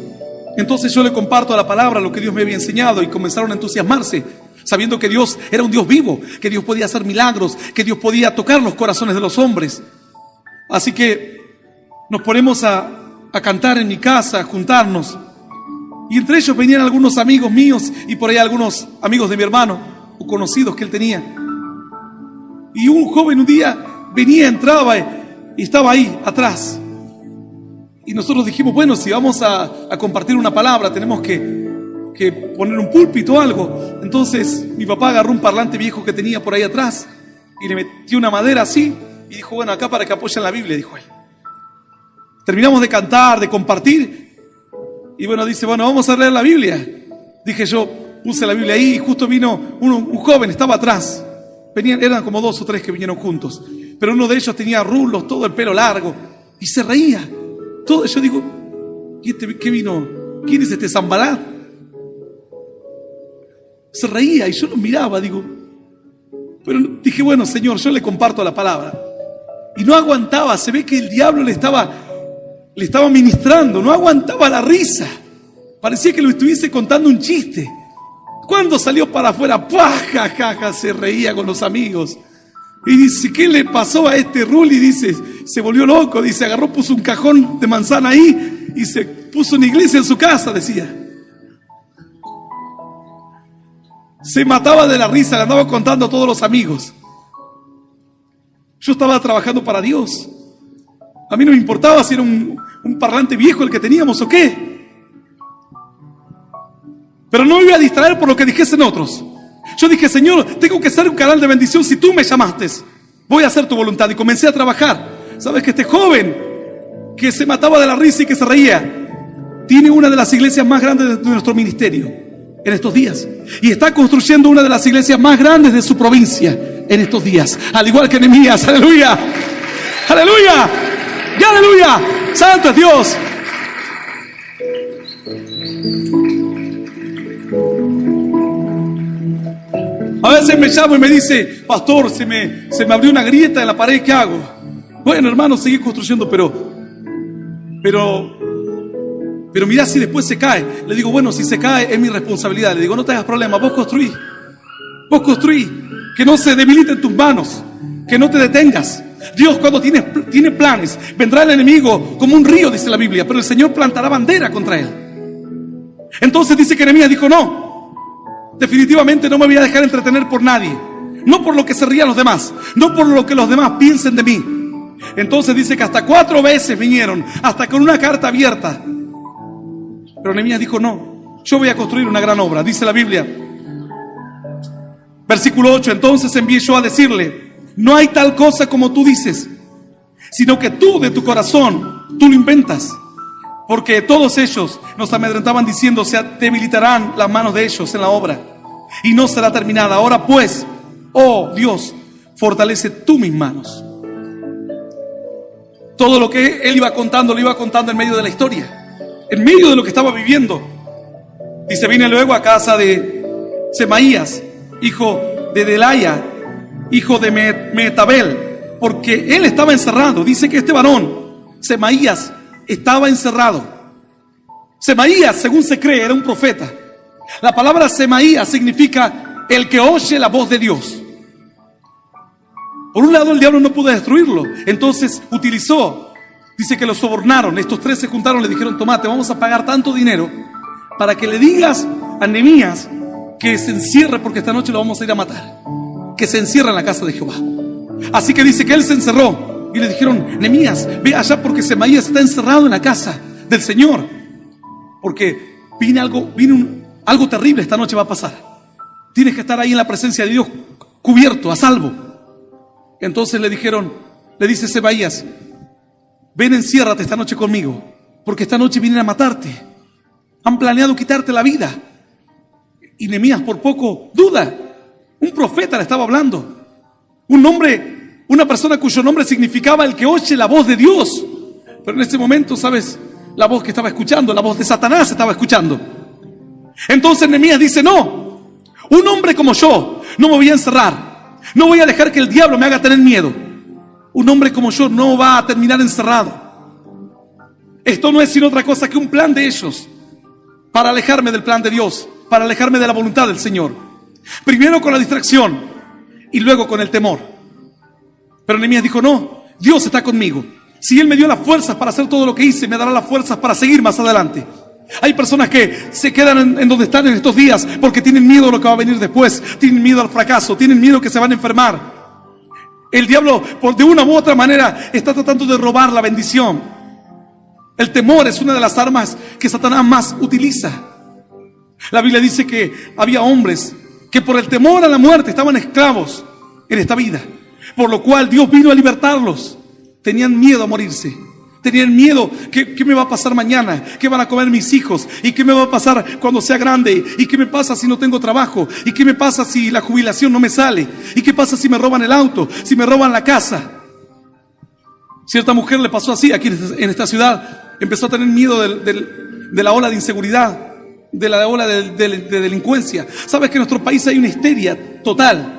Entonces yo le comparto la palabra, lo que Dios me había enseñado, y comenzaron a entusiasmarse, sabiendo que Dios era un Dios vivo, que Dios podía hacer milagros, que Dios podía tocar los corazones de los hombres. Así que nos ponemos a cantar en mi casa, a juntarnos. Y entre ellos venían algunos amigos míos y por ahí algunos amigos de mi hermano o conocidos que él tenía. Y un joven un día venía, entraba y estaba ahí atrás. Y nosotros dijimos: bueno, si vamos a compartir una palabra, tenemos que poner un púlpito o algo. Entonces mi papá agarró un parlante viejo que tenía por ahí atrás y le metió una madera así y dijo: bueno, acá para que apoyen la Biblia, dijo él. Terminamos de cantar, de compartir. Y bueno, dice: bueno, vamos a leer la Biblia. Dije yo: puse la Biblia ahí y justo vino un joven, estaba atrás. Eran como 2 o 3 que vinieron juntos. Pero uno de ellos tenía rulos, todo el pelo largo, y se reía. Todo, yo digo, ¿qué vino? ¿Quién es este Zambalat? Se reía y yo lo miraba, digo. Pero dije, bueno, Señor, yo le comparto la palabra. Y no aguantaba, se ve que el diablo le estaba ministrando, no aguantaba la risa. Parecía que lo estuviese contando un chiste. Cuando salió para afuera, ¡pah! Ja, ja, ja, se reía con los amigos. Y dice, ¿qué le pasó a este Ruli? Dice, se volvió loco, dice, agarró, puso un cajón de manzana ahí y se puso una iglesia en su casa, decía. Se mataba de la risa, le andaba contando a todos los amigos. Yo estaba trabajando para Dios. A mí no me importaba si era un parlante viejo el que teníamos o qué. Pero no me iba a distraer por lo que dijesen otros. Yo dije, Señor, tengo que ser un canal de bendición si tú me llamaste. Voy a hacer tu voluntad. Y comencé a trabajar. ¿Sabes que este joven que se mataba de la risa y que se reía tiene una de las iglesias más grandes de nuestro ministerio en estos días? Y está construyendo una de las iglesias más grandes de su provincia en estos días. Al igual que Nehemías. ¡Aleluya! ¡Aleluya! ¡Y aleluya! ¡Santo es Dios! A veces me llama y me dice, pastor, se me abrió una grieta en la pared, ¿qué hago? Bueno, hermano, seguí construyendo, pero mirá si después se cae. Le digo, bueno, si se cae es mi responsabilidad. Le digo, no te hagas problema, vos construí, que no se debiliten tus manos, que no te detengas. Dios cuando tiene planes, vendrá el enemigo como un río, dice la Biblia, pero el Señor plantará bandera contra él. Entonces dice que Nehemías dijo, no, definitivamente no me voy a dejar entretener por nadie, no por lo que se rían los demás, no por lo que los demás piensen de mí. Entonces dice que hasta 4 veces vinieron, hasta con una carta abierta. Pero Nehemías dijo, no, yo voy a construir una gran obra, dice la Biblia. Versículo 8, entonces envié yo a decirle, no hay tal cosa como tú dices, sino que tú de tu corazón, tú lo inventas. Porque todos ellos nos amedrentaban diciendo, se debilitarán las manos de ellos en la obra y no será terminada. Ahora pues, oh Dios, fortalece tú mis manos. Todo lo que él iba contando, lo iba contando en medio de la historia, en medio de lo que estaba viviendo. Dice, vine luego a casa de Semaías, hijo de Delaya, hijo de Mehetabel, porque él estaba encerrado. Dice que este varón, Semaías, estaba encerrado. Semaías, según se cree, era un profeta. La palabra Semaías significa el que oye la voz de Dios. Por un lado, el diablo no pudo destruirlo, entonces utilizó, dice que lo sobornaron. Estos 3 se juntaron, le dijeron, tomate, vamos a pagar tanto dinero para que le digas a Nehemías que se encierre, porque esta noche lo vamos a ir a matar, que se encierre en la casa de Jehová. Así que dice que él se encerró. Y le dijeron, Nehemías, ve allá porque Semaías está encerrado en la casa del Señor. Porque viene algo terrible esta noche va a pasar. Tienes que estar ahí en la presencia de Dios, cubierto, a salvo. Entonces le dice Semaías, ven, enciérrate esta noche conmigo, porque esta noche vienen a matarte. Han planeado quitarte la vida. Y Nehemías por poco duda. Un profeta le estaba hablando. Una persona cuyo nombre significaba el que oye la voz de Dios. Pero en ese momento, ¿sabes? La voz que estaba escuchando, la voz de Satanás estaba escuchando. Entonces Nehemías dice, no, un hombre como yo no me voy a encerrar. No voy a dejar que el diablo me haga tener miedo. Un hombre como yo no va a terminar encerrado. Esto no es sino otra cosa que un plan de ellos para alejarme del plan de Dios, para alejarme de la voluntad del Señor. Primero con la distracción y luego con el temor. Pero Nehemías dijo, no, Dios está conmigo. Si Él me dio las fuerzas para hacer todo lo que hice, me dará las fuerzas para seguir más adelante. Hay personas que se quedan en donde están en estos días porque tienen miedo a lo que va a venir después, tienen miedo al fracaso, tienen miedo que se van a enfermar. El diablo, de una u otra manera, está tratando de robar la bendición. El temor es una de las armas que Satanás más utiliza. La Biblia dice que había hombres que por el temor a la muerte estaban esclavos en esta vida, por lo cual Dios vino a libertarlos. Tenían miedo a morirse. Tenían miedo. ¿Qué me va a pasar mañana? ¿Qué van a comer mis hijos? ¿Y qué me va a pasar cuando sea grande? ¿Y qué me pasa si no tengo trabajo? ¿Y qué me pasa si la jubilación no me sale? ¿Y qué pasa si me roban el auto? ¿Si me roban la casa? Cierta mujer le pasó así aquí en esta ciudad. Empezó a tener miedo de la ola de inseguridad, de la ola de delincuencia. ¿Sabes que en nuestro país hay una histeria total?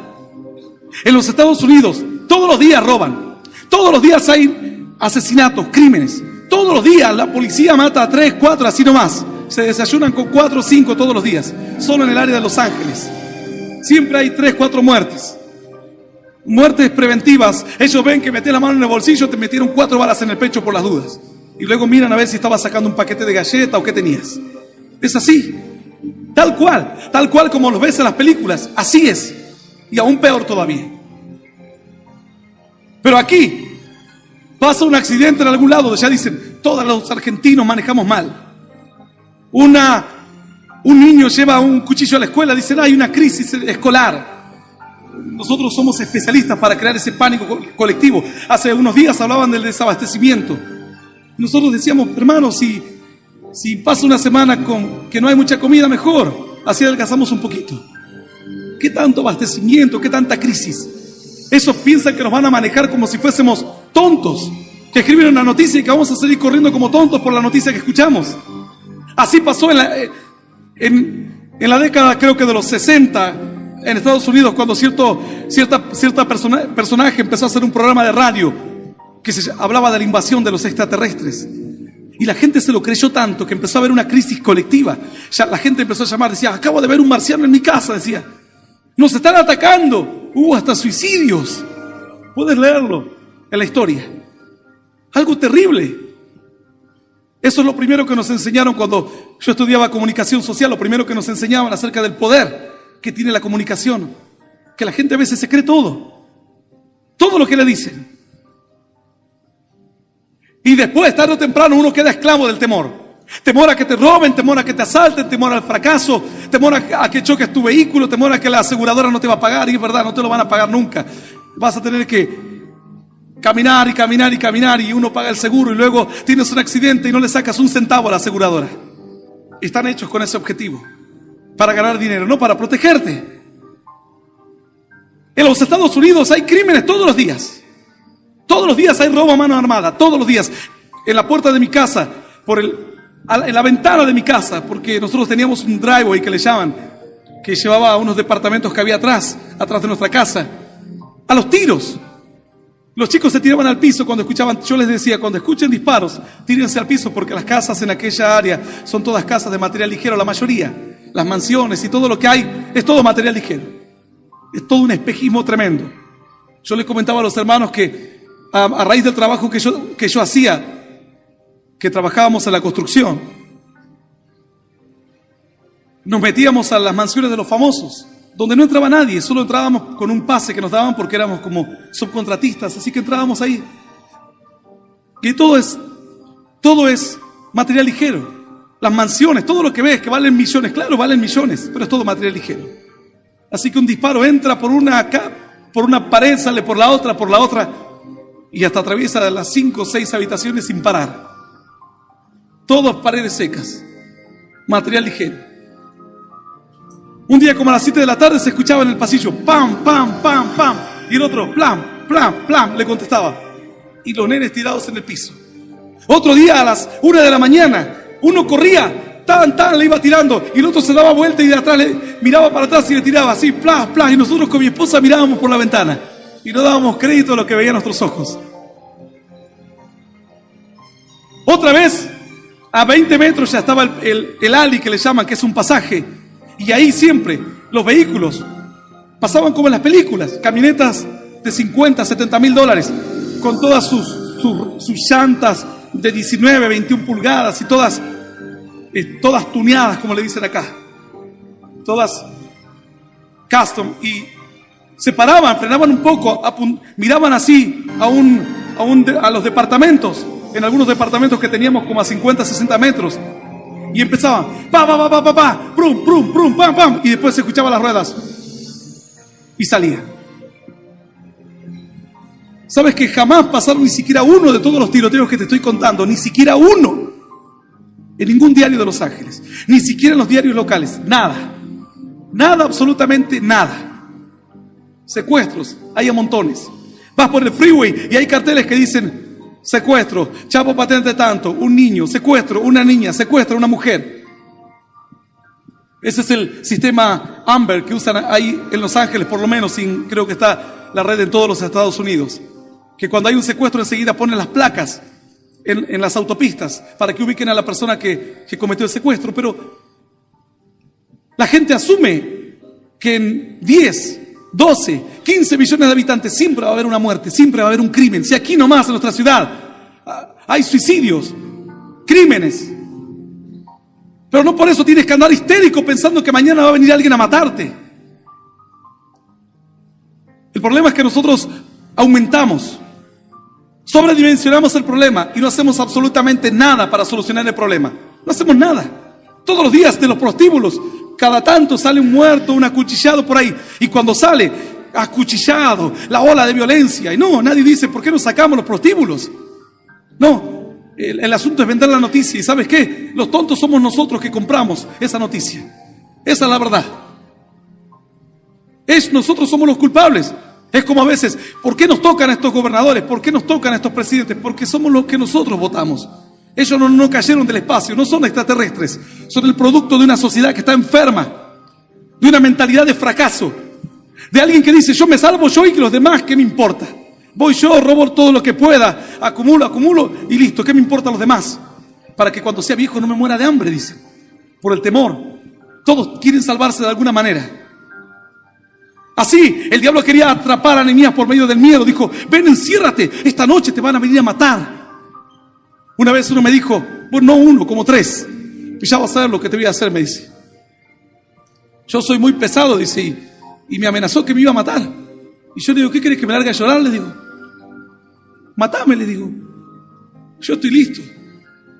En los Estados Unidos todos los días roban. Todos los días hay asesinatos, crímenes. Todos los días la policía mata a 3, 4, así nomás. Se desayunan con 4 o 5 todos los días. Solo en el área de Los Ángeles siempre hay 3, 4 muertes. Muertes preventivas. Ellos ven que metés la mano en el bolsillo, te metieron 4 balas en el pecho por las dudas. Y luego miran a ver si estabas sacando un paquete de galleta o qué tenías. Es así. Tal cual como los ves en las películas. Así es. Y aún peor todavía. Pero aquí pasa un accidente en algún lado, ya dicen, todos los argentinos manejamos mal. Un niño lleva un cuchillo a la escuela, dicen, hay una crisis escolar. Nosotros somos especialistas para crear ese pánico colectivo. Hace unos días hablaban del desabastecimiento. Nosotros decíamos, hermanos, si pasa una semana con que no hay mucha comida, mejor. Así adelgazamos un poquito. ¿Qué tanto abastecimiento? ¿Qué tanta crisis? Esos piensan que nos van a manejar como si fuésemos tontos, que escriben una noticia y que vamos a salir corriendo como tontos por la noticia que escuchamos. Así pasó en la década, creo que de los 60, en Estados Unidos, cuando cierta personaje empezó a hacer un programa de radio que hablaba de la invasión de los extraterrestres. Y la gente se lo creyó tanto que empezó a haber una crisis colectiva. Ya la gente empezó a llamar, decía, acabo de ver un marciano en mi casa, decía. Nos están atacando. Hubo hasta suicidios. Puedes leerlo en la historia. Algo terrible. Eso es lo primero que nos enseñaron cuando yo estudiaba comunicación social. Lo primero que nos enseñaban acerca del poder que tiene la comunicación. Que la gente a veces se cree todo. Todo lo que le dicen. Y después, tarde o temprano, uno queda esclavo del temor. Temor a que te roben, temor a que te asalten, temor al fracaso, temor a que choques tu vehículo, temor a que la aseguradora no te va a pagar. Y es verdad, no te lo van a pagar nunca. Vas a tener que caminar y caminar y caminar y uno paga el seguro y luego tienes un accidente y no le sacas un centavo a la aseguradora. Están hechos con ese objetivo, para ganar dinero, no para protegerte. En los Estados Unidos hay crímenes todos los días. Todos los días hay robo a mano armada, todos los días. En la puerta de mi casa, en la ventana de mi casa, porque nosotros teníamos un driveway que le llaman, que llevaba a unos departamentos que había atrás de nuestra casa, a los tiros. Los chicos se tiraban al piso cuando escuchaban, yo les decía, cuando escuchen disparos, tírense al piso, porque las casas en aquella área son todas casas de material ligero, la mayoría, las mansiones y todo lo que hay, es todo material ligero. Es todo un espejismo tremendo. Yo les comentaba a los hermanos que a raíz del trabajo que yo hacía, que trabajábamos en la construcción, nos metíamos a las mansiones de los famosos, donde no entraba nadie, solo entrábamos con un pase que nos daban porque éramos como subcontratistas, así que entrábamos ahí. Y todo es material ligero. Las mansiones, todo lo que ves que valen millones, claro, valen millones, pero es todo material ligero. Así que un disparo entra por una pared, sale por la otra, y hasta atraviesa las 5 o 6 habitaciones sin parar. Todas paredes secas, material ligero. Un día como a las 7 de la tarde se escuchaba en el pasillo, pam, pam, pam, pam, y el otro, plam, plam, plam, le contestaba. Y los nenes tirados en el piso. Otro día a las 1 de la mañana, uno corría, tan, le iba tirando, y el otro se daba vuelta y de atrás miraba para atrás y le tiraba así, plas, plas, y nosotros con mi esposa mirábamos por la ventana y no dábamos crédito a lo que veían nuestros ojos. Otra vez, a 20 metros ya estaba el ali que le llaman, que es un pasaje, y ahí siempre los vehículos pasaban como en las películas, camionetas de 50, 70 mil dólares, con todas sus llantas de 19, 21 pulgadas y todas tuneadas, como le dicen acá, todas custom, y se paraban, frenaban un poco, miraban así a los departamentos, en algunos departamentos que teníamos como a 50, 60 metros, y empezaban, prum, prum, prum, pam, pam, y después se escuchaban las ruedas, y salía. ¿Sabes que jamás pasaron ni siquiera uno de todos los tiroteos que te estoy contando? Ni siquiera uno. En ningún diario de Los Ángeles. Ni siquiera en los diarios locales. Nada. Nada, absolutamente nada. Secuestros, hay a montones. Vas por el freeway y hay carteles que dicen: secuestro, chapo patente tanto, un niño, secuestro, una niña, secuestro, una mujer. Ese es el sistema Amber que usan ahí en Los Ángeles, por lo menos, creo que está la red en todos los Estados Unidos. Que cuando hay un secuestro enseguida ponen las placas en las autopistas para que ubiquen a la persona que cometió el secuestro. Pero la gente asume que en 10, 12, 15 millones de habitantes siempre va a haber una muerte, siempre va a haber un crimen. Si aquí nomás en nuestra ciudad hay suicidios, crímenes, pero no por eso tienes que andar histérico pensando que mañana va a venir alguien a matarte. El problema es que nosotros aumentamos, sobredimensionamos el problema y no hacemos absolutamente nada para solucionar el problema. No hacemos nada. Todos los días de los prostíbulos, cada tanto sale un muerto, un acuchillado por ahí. Y cuando sale acuchillado, la ola de violencia. Y no, nadie dice: ¿por qué no sacamos los prostíbulos? No, el asunto es vender la noticia. ¿Y sabes qué? Los tontos somos nosotros que compramos esa noticia. Esa es la verdad. Nosotros somos los culpables. Es como a veces: ¿por qué nos tocan estos gobernadores? ¿Por qué nos tocan estos presidentes? Porque somos los que nosotros votamos. Ellos no cayeron del espacio, no son extraterrestres. Son el producto de una sociedad que está enferma, de una mentalidad de fracaso, de alguien que dice: yo me salvo yo y que los demás, ¿qué me importa? Voy yo, robo todo lo que pueda, acumulo y listo, ¿qué me importa a los demás? Para que cuando sea viejo no me muera de hambre, dice. Por el temor. Todos quieren salvarse de alguna manera. Así, el diablo quería atrapar a Nehemías por medio del miedo. Dijo: ven, enciérrate, esta noche te van a venir a matar. Una vez uno me dijo, bueno, no uno, como 3. Y ya vas a ver lo que te voy a hacer, me dice. Yo soy muy pesado, dice, y me amenazó que me iba a matar. Y yo le digo: ¿qué querés, que me largue a llorar? Le digo: matame, le digo. Yo estoy listo.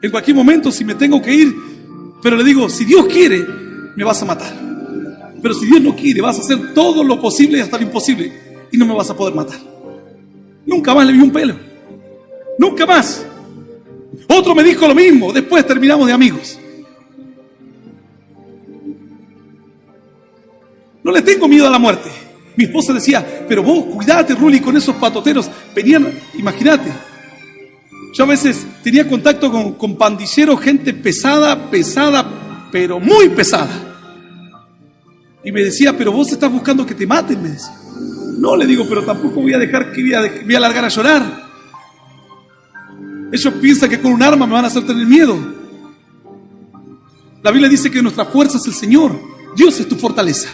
En cualquier momento, si me tengo que ir. Pero le digo: si Dios quiere, me vas a matar. Pero si Dios no quiere, vas a hacer todo lo posible y hasta lo imposible. Y no me vas a poder matar. Nunca más le vi un pelo. Nunca más. Otro me dijo lo mismo. Después terminamos de amigos. No le tengo miedo a la muerte. Mi esposa decía: pero vos, cuidate, Ruli, con esos patoteros. Venían, imagínate. Yo a veces tenía contacto con pandilleros, gente pesada, pero muy pesada. Y me decía: pero vos estás buscando que te maten, me decía. No, le digo, pero tampoco voy a dejar que voy a largar a llorar. Ellos piensan que con un arma me van a hacer tener miedo. La Biblia dice que nuestra fuerza es el Señor. Dios es tu fortaleza.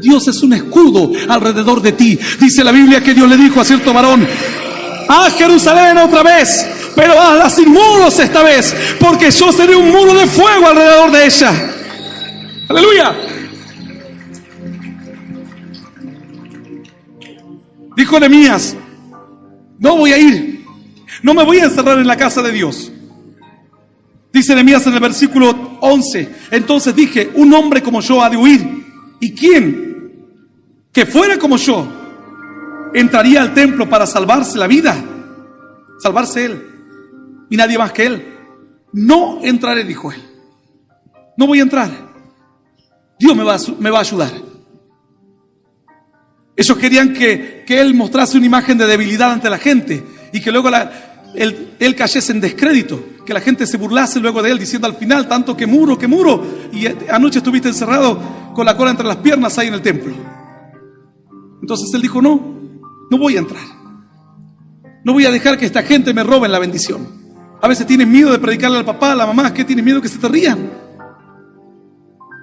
Dios es un escudo alrededor de ti. Dice la Biblia que Dios le dijo a cierto varón: haz Jerusalén otra vez, pero hazla sin muros esta vez, porque yo seré un muro de fuego alrededor de ella. Aleluya. Dijo Nehemías: no voy a ir, no me voy a encerrar en la casa de Dios. Dice Nehemías en el versículo 11: entonces dije: un hombre como yo ha de huir. ¿Y quién que fuera como yo entraría al templo para salvarse la vida? Salvarse él y nadie más que él. No entraré, dijo él. No voy a entrar. Dios me va a ayudar. Ellos querían que él mostrase una imagen de debilidad ante la gente y que luego él cayese en descrédito, que la gente se burlase luego de él, diciendo al final: tanto que muro, y anoche estuviste encerrado con la cola entre las piernas ahí en el templo. Entonces él dijo: no voy a entrar. No voy a dejar que esta gente me robe la bendición. A veces tienes miedo de predicarle al papá, a la mamá. ¿Qué tienes miedo? Que se te rían.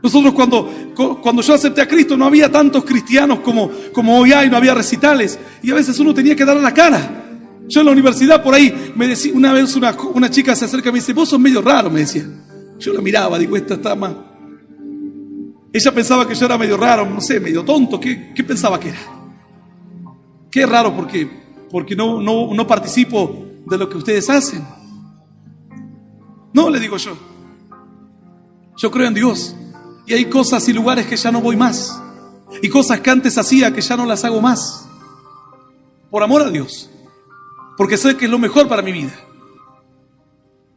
Nosotros cuando yo acepté a Cristo no había tantos cristianos como hoy hay, no había recitales. Y a veces uno tenía que darle la cara. Yo en la universidad por ahí me decía, una vez una chica se acerca y me dice: vos sos medio raro, me decía. Yo la miraba, digo: esta está más. Ella pensaba que yo era medio raro, no sé, medio tonto. ¿Qué pensaba que era? Qué raro, porque no participo de lo que ustedes hacen. No, le digo yo. Yo creo en Dios. Y hay cosas y lugares que ya no voy más. Y cosas que antes hacía que ya no las hago más. por amor a Dios, porque sé que es lo mejor para mi vida.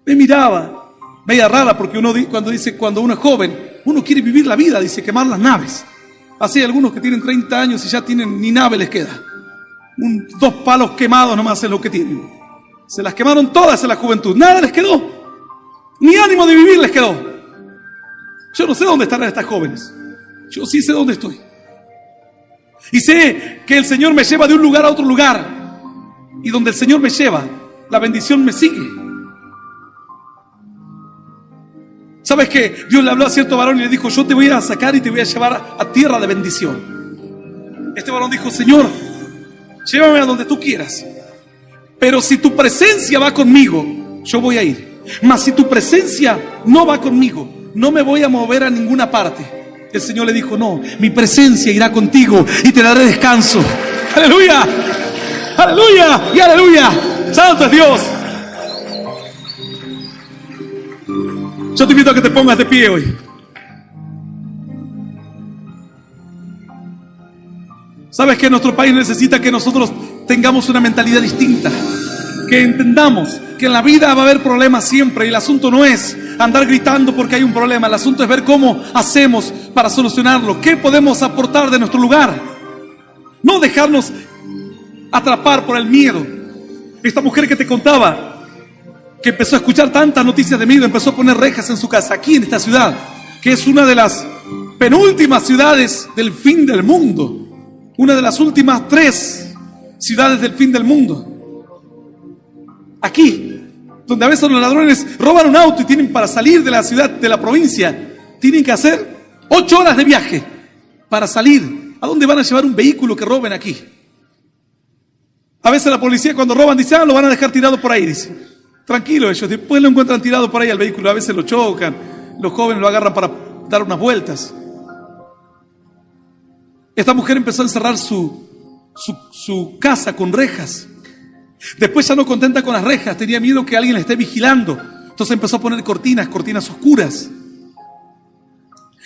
Me miraba, media rara, porque uno cuando uno es joven, uno quiere vivir la vida, dice quemar las naves. Así hay algunos que tienen 30 años y ya tienen, ni nave les queda. 2 palos quemados nomás es lo que tienen. Se las quemaron todas en la juventud, nada les quedó, ni ánimo de vivir les quedó. Yo no sé dónde estarán estas jóvenes, yo sí sé dónde estoy. Y sé que el Señor me lleva de un lugar a otro lugar, y donde el Señor me lleva, la bendición me sigue. ¿Sabes qué? Dios le habló a cierto varón y le dijo: yo te voy a sacar y te voy a llevar a tierra de bendición. Este varón dijo: Señor, llévame a donde tú quieras, pero si tu presencia va conmigo, yo voy a ir. Mas si tu presencia no va conmigo, no me voy a mover a ninguna parte. El Señor le dijo: no, mi presencia irá contigo y te daré descanso. ¡Aleluya! ¡Aleluya! ¡Y aleluya! ¡Santo es Dios! Yo te invito a que te pongas de pie hoy. ¿Sabes que nuestro país necesita que nosotros tengamos una mentalidad distinta? Que entendamos que en la vida va a haber problemas siempre, y el asunto no es andar gritando porque hay un problema. El asunto es ver cómo hacemos para solucionarlo, qué podemos aportar de nuestro lugar. No dejarnos atrapar por el miedo. Esta mujer que te contaba, que empezó a escuchar tantas noticias de miedo, empezó a poner rejas en su casa, aquí en esta ciudad, que es una de las penúltimas ciudades del fin del mundo, una de las últimas 3 ciudades del fin del mundo. Aquí, donde a veces los ladrones roban un auto y tienen, para salir de la ciudad, de la provincia, tienen que hacer 8 horas de viaje para salir. ¿A dónde van a llevar un vehículo que roben aquí? A veces la policía, cuando roban, dice: lo van a dejar tirado por ahí, dice. Tranquilo, ellos después lo encuentran tirado por ahí al vehículo. A veces lo chocan, los jóvenes lo agarran para dar unas vueltas. Esta mujer empezó a encerrar su casa con rejas. Después, ya no contenta con las rejas, tenía miedo que alguien la esté vigilando. Entonces empezó a poner cortinas oscuras.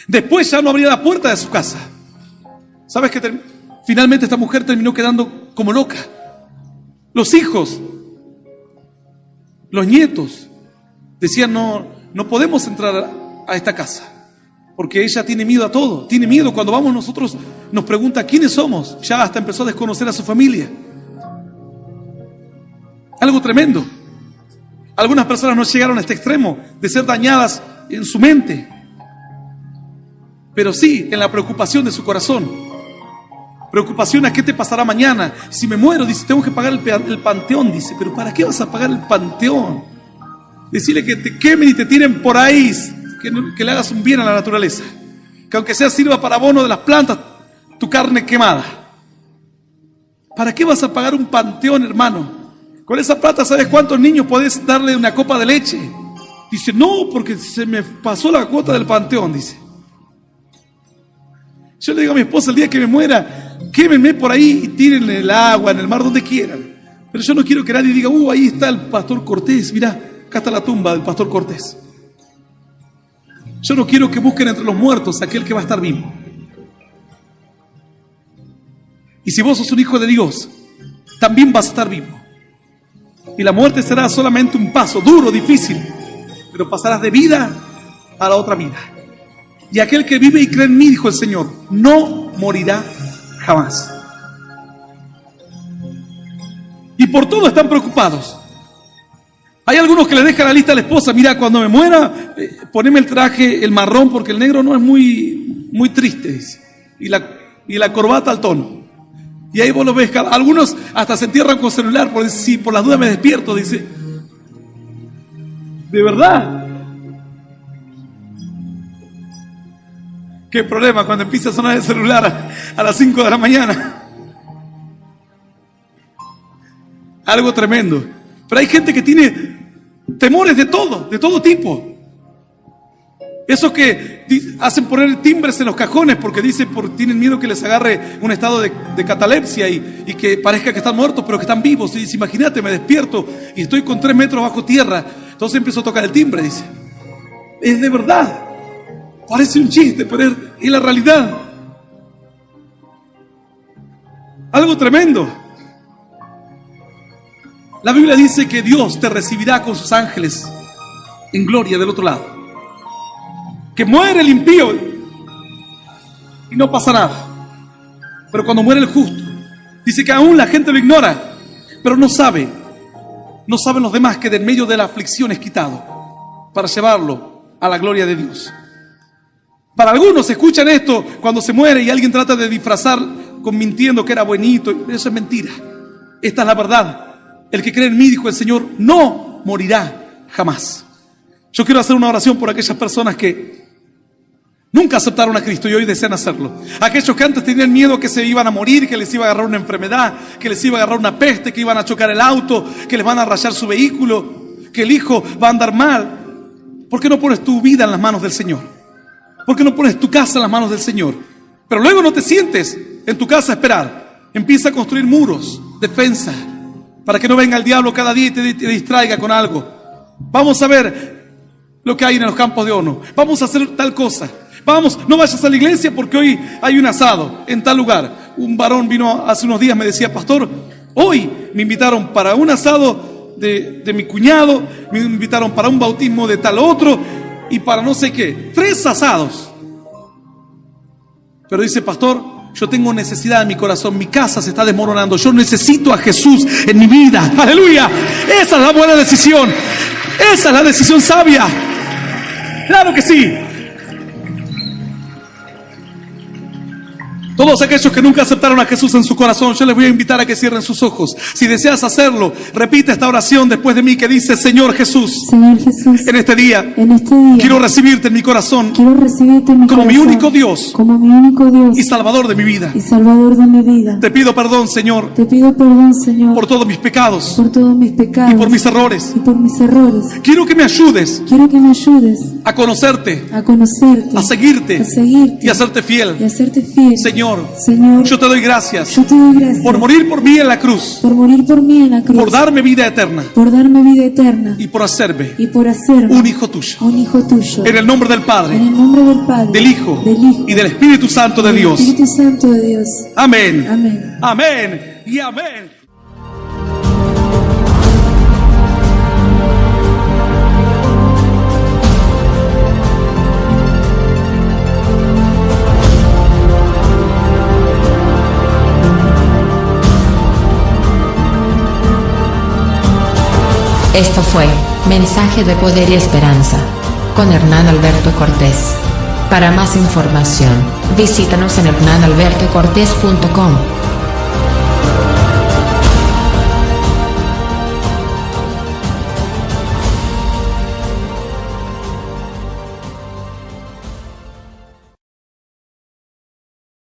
Después ya no abría la puerta de su casa. ¿Sabes qué? Finalmente esta mujer terminó quedando como loca. Los hijos, los nietos decían: no podemos entrar a esta casa, porque ella tiene miedo a todo. Tiene miedo cuando vamos nosotros, nos pregunta quiénes somos. Ya hasta empezó a desconocer a su familia. Algo tremendo. Algunas personas no llegaron a este extremo de ser dañadas en su mente, pero sí en la preocupación de su corazón. Preocupación a qué te pasará mañana. Si me muero, dice, tengo que pagar el panteón. Dice: pero ¿para qué vas a pagar el panteón? Decirle que te quemen y te tiren por ahí, que le hagas un bien a la naturaleza, que aunque sea sirva para abono de las plantas, tu carne quemada. ¿Para qué vas a pagar un panteón, hermano? Con esa plata, ¿sabes cuántos niños podés darle una copa de leche? Dice: no, porque se me pasó la cuota del panteón, dice. Yo le digo a mi esposa: el día que me muera, quémenme por ahí y tírenle el agua, en el mar, donde quieran. Pero yo no quiero que nadie diga: ahí está el pastor Cortés, mirá, acá está la tumba del pastor Cortés. Yo no quiero que busquen entre los muertos a aquel que va a estar vivo. Y si vos sos un hijo de Dios, también vas a estar vivo. Y la muerte será solamente un paso duro, difícil, pero pasarás de vida a la otra vida. Y aquel que vive y cree en mí, dijo el Señor, no morirá jamás. Y por todo están preocupados. Hay algunos que le dejan la lista a la esposa: mira, cuando me muera, poneme el traje, el marrón, porque el negro no es muy triste, dice. Y la corbata al tono. Y ahí vos lo ves, algunos hasta se entierran con celular, por decir: si por las dudas me despierto, dice. De verdad. Qué problema cuando empieza a sonar el celular a las 5 de la mañana. Algo tremendo. Pero hay gente que tiene temores de todo tipo. Esos que hacen poner timbres en los cajones porque tienen miedo que les agarre un estado de catalepsia y que parezca que están muertos, pero que están vivos. Y dice: imagínate, me despierto y estoy con 3 metros bajo tierra. Entonces empezó a tocar el timbre, dice. Es de verdad. Parece un chiste, pero es la realidad. Algo tremendo. La Biblia dice que Dios te recibirá con sus ángeles en gloria del otro lado. Que muere el impío y no pasa nada. Pero cuando muere el justo, dice que aún la gente lo ignora, pero no saben los demás que de en medio de la aflicción es quitado para llevarlo a la gloria de Dios. Para algunos escuchan esto cuando se muere y alguien trata de disfrazar mintiendo que era buenito. Eso es mentira. Esta es la verdad. El que cree en mí, dijo el Señor, no morirá jamás. Yo quiero hacer una oración por aquellas personas que nunca aceptaron a Cristo y hoy desean hacerlo. Aquellos que antes tenían miedo que se iban a morir, que les iba a agarrar una enfermedad, que les iba a agarrar una peste, que iban a chocar el auto, que les van a rayar su vehículo, que el hijo va a andar mal. ¿Por qué no pones tu vida en las manos del Señor? ¿Por qué no pones tu casa en las manos del Señor? Pero luego no te sientes en tu casa a esperar. Empieza a construir muros, defensa, para que no venga el diablo cada día y te distraiga con algo. Vamos a ver lo que hay en los campos de horno. Vamos a hacer tal cosa. Vamos, no vayas a la iglesia porque hoy hay un asado en tal lugar. Un varón vino hace unos días, me decía, pastor, hoy me invitaron para un asado de mi cuñado, me invitaron para un bautismo de tal otro y para no sé qué. 3 asados. Pero dice, pastor, yo tengo necesidad en mi corazón, mi casa se está desmoronando, yo necesito a Jesús en mi vida. ¡Aleluya! Esa es la buena decisión. Esa es la decisión sabia. ¡Claro que sí! Todos aquellos que nunca aceptaron a Jesús en su corazón, yo les voy a invitar a que cierren sus ojos. Si deseas hacerlo, repite esta oración después de mí que dice, Señor Jesús, en este día, quiero recibirte en mi corazón, como mi único Dios y Salvador de mi vida. Te pido perdón, Señor, por todos mis pecados y por mis errores. Quiero que me ayudes a conocerte, a seguirte y a serte fiel. Señor, yo te doy gracias por morir por mí en la cruz, por darme vida eterna y por hacerme un hijo tuyo. En el nombre del Padre, del Hijo y del Espíritu Santo de Dios. Amén. Amén y amén. Esto fue Mensaje de Poder y Esperanza con Hernán Alberto Cortés. Para más información, visítanos en hernanalbertocortés.com.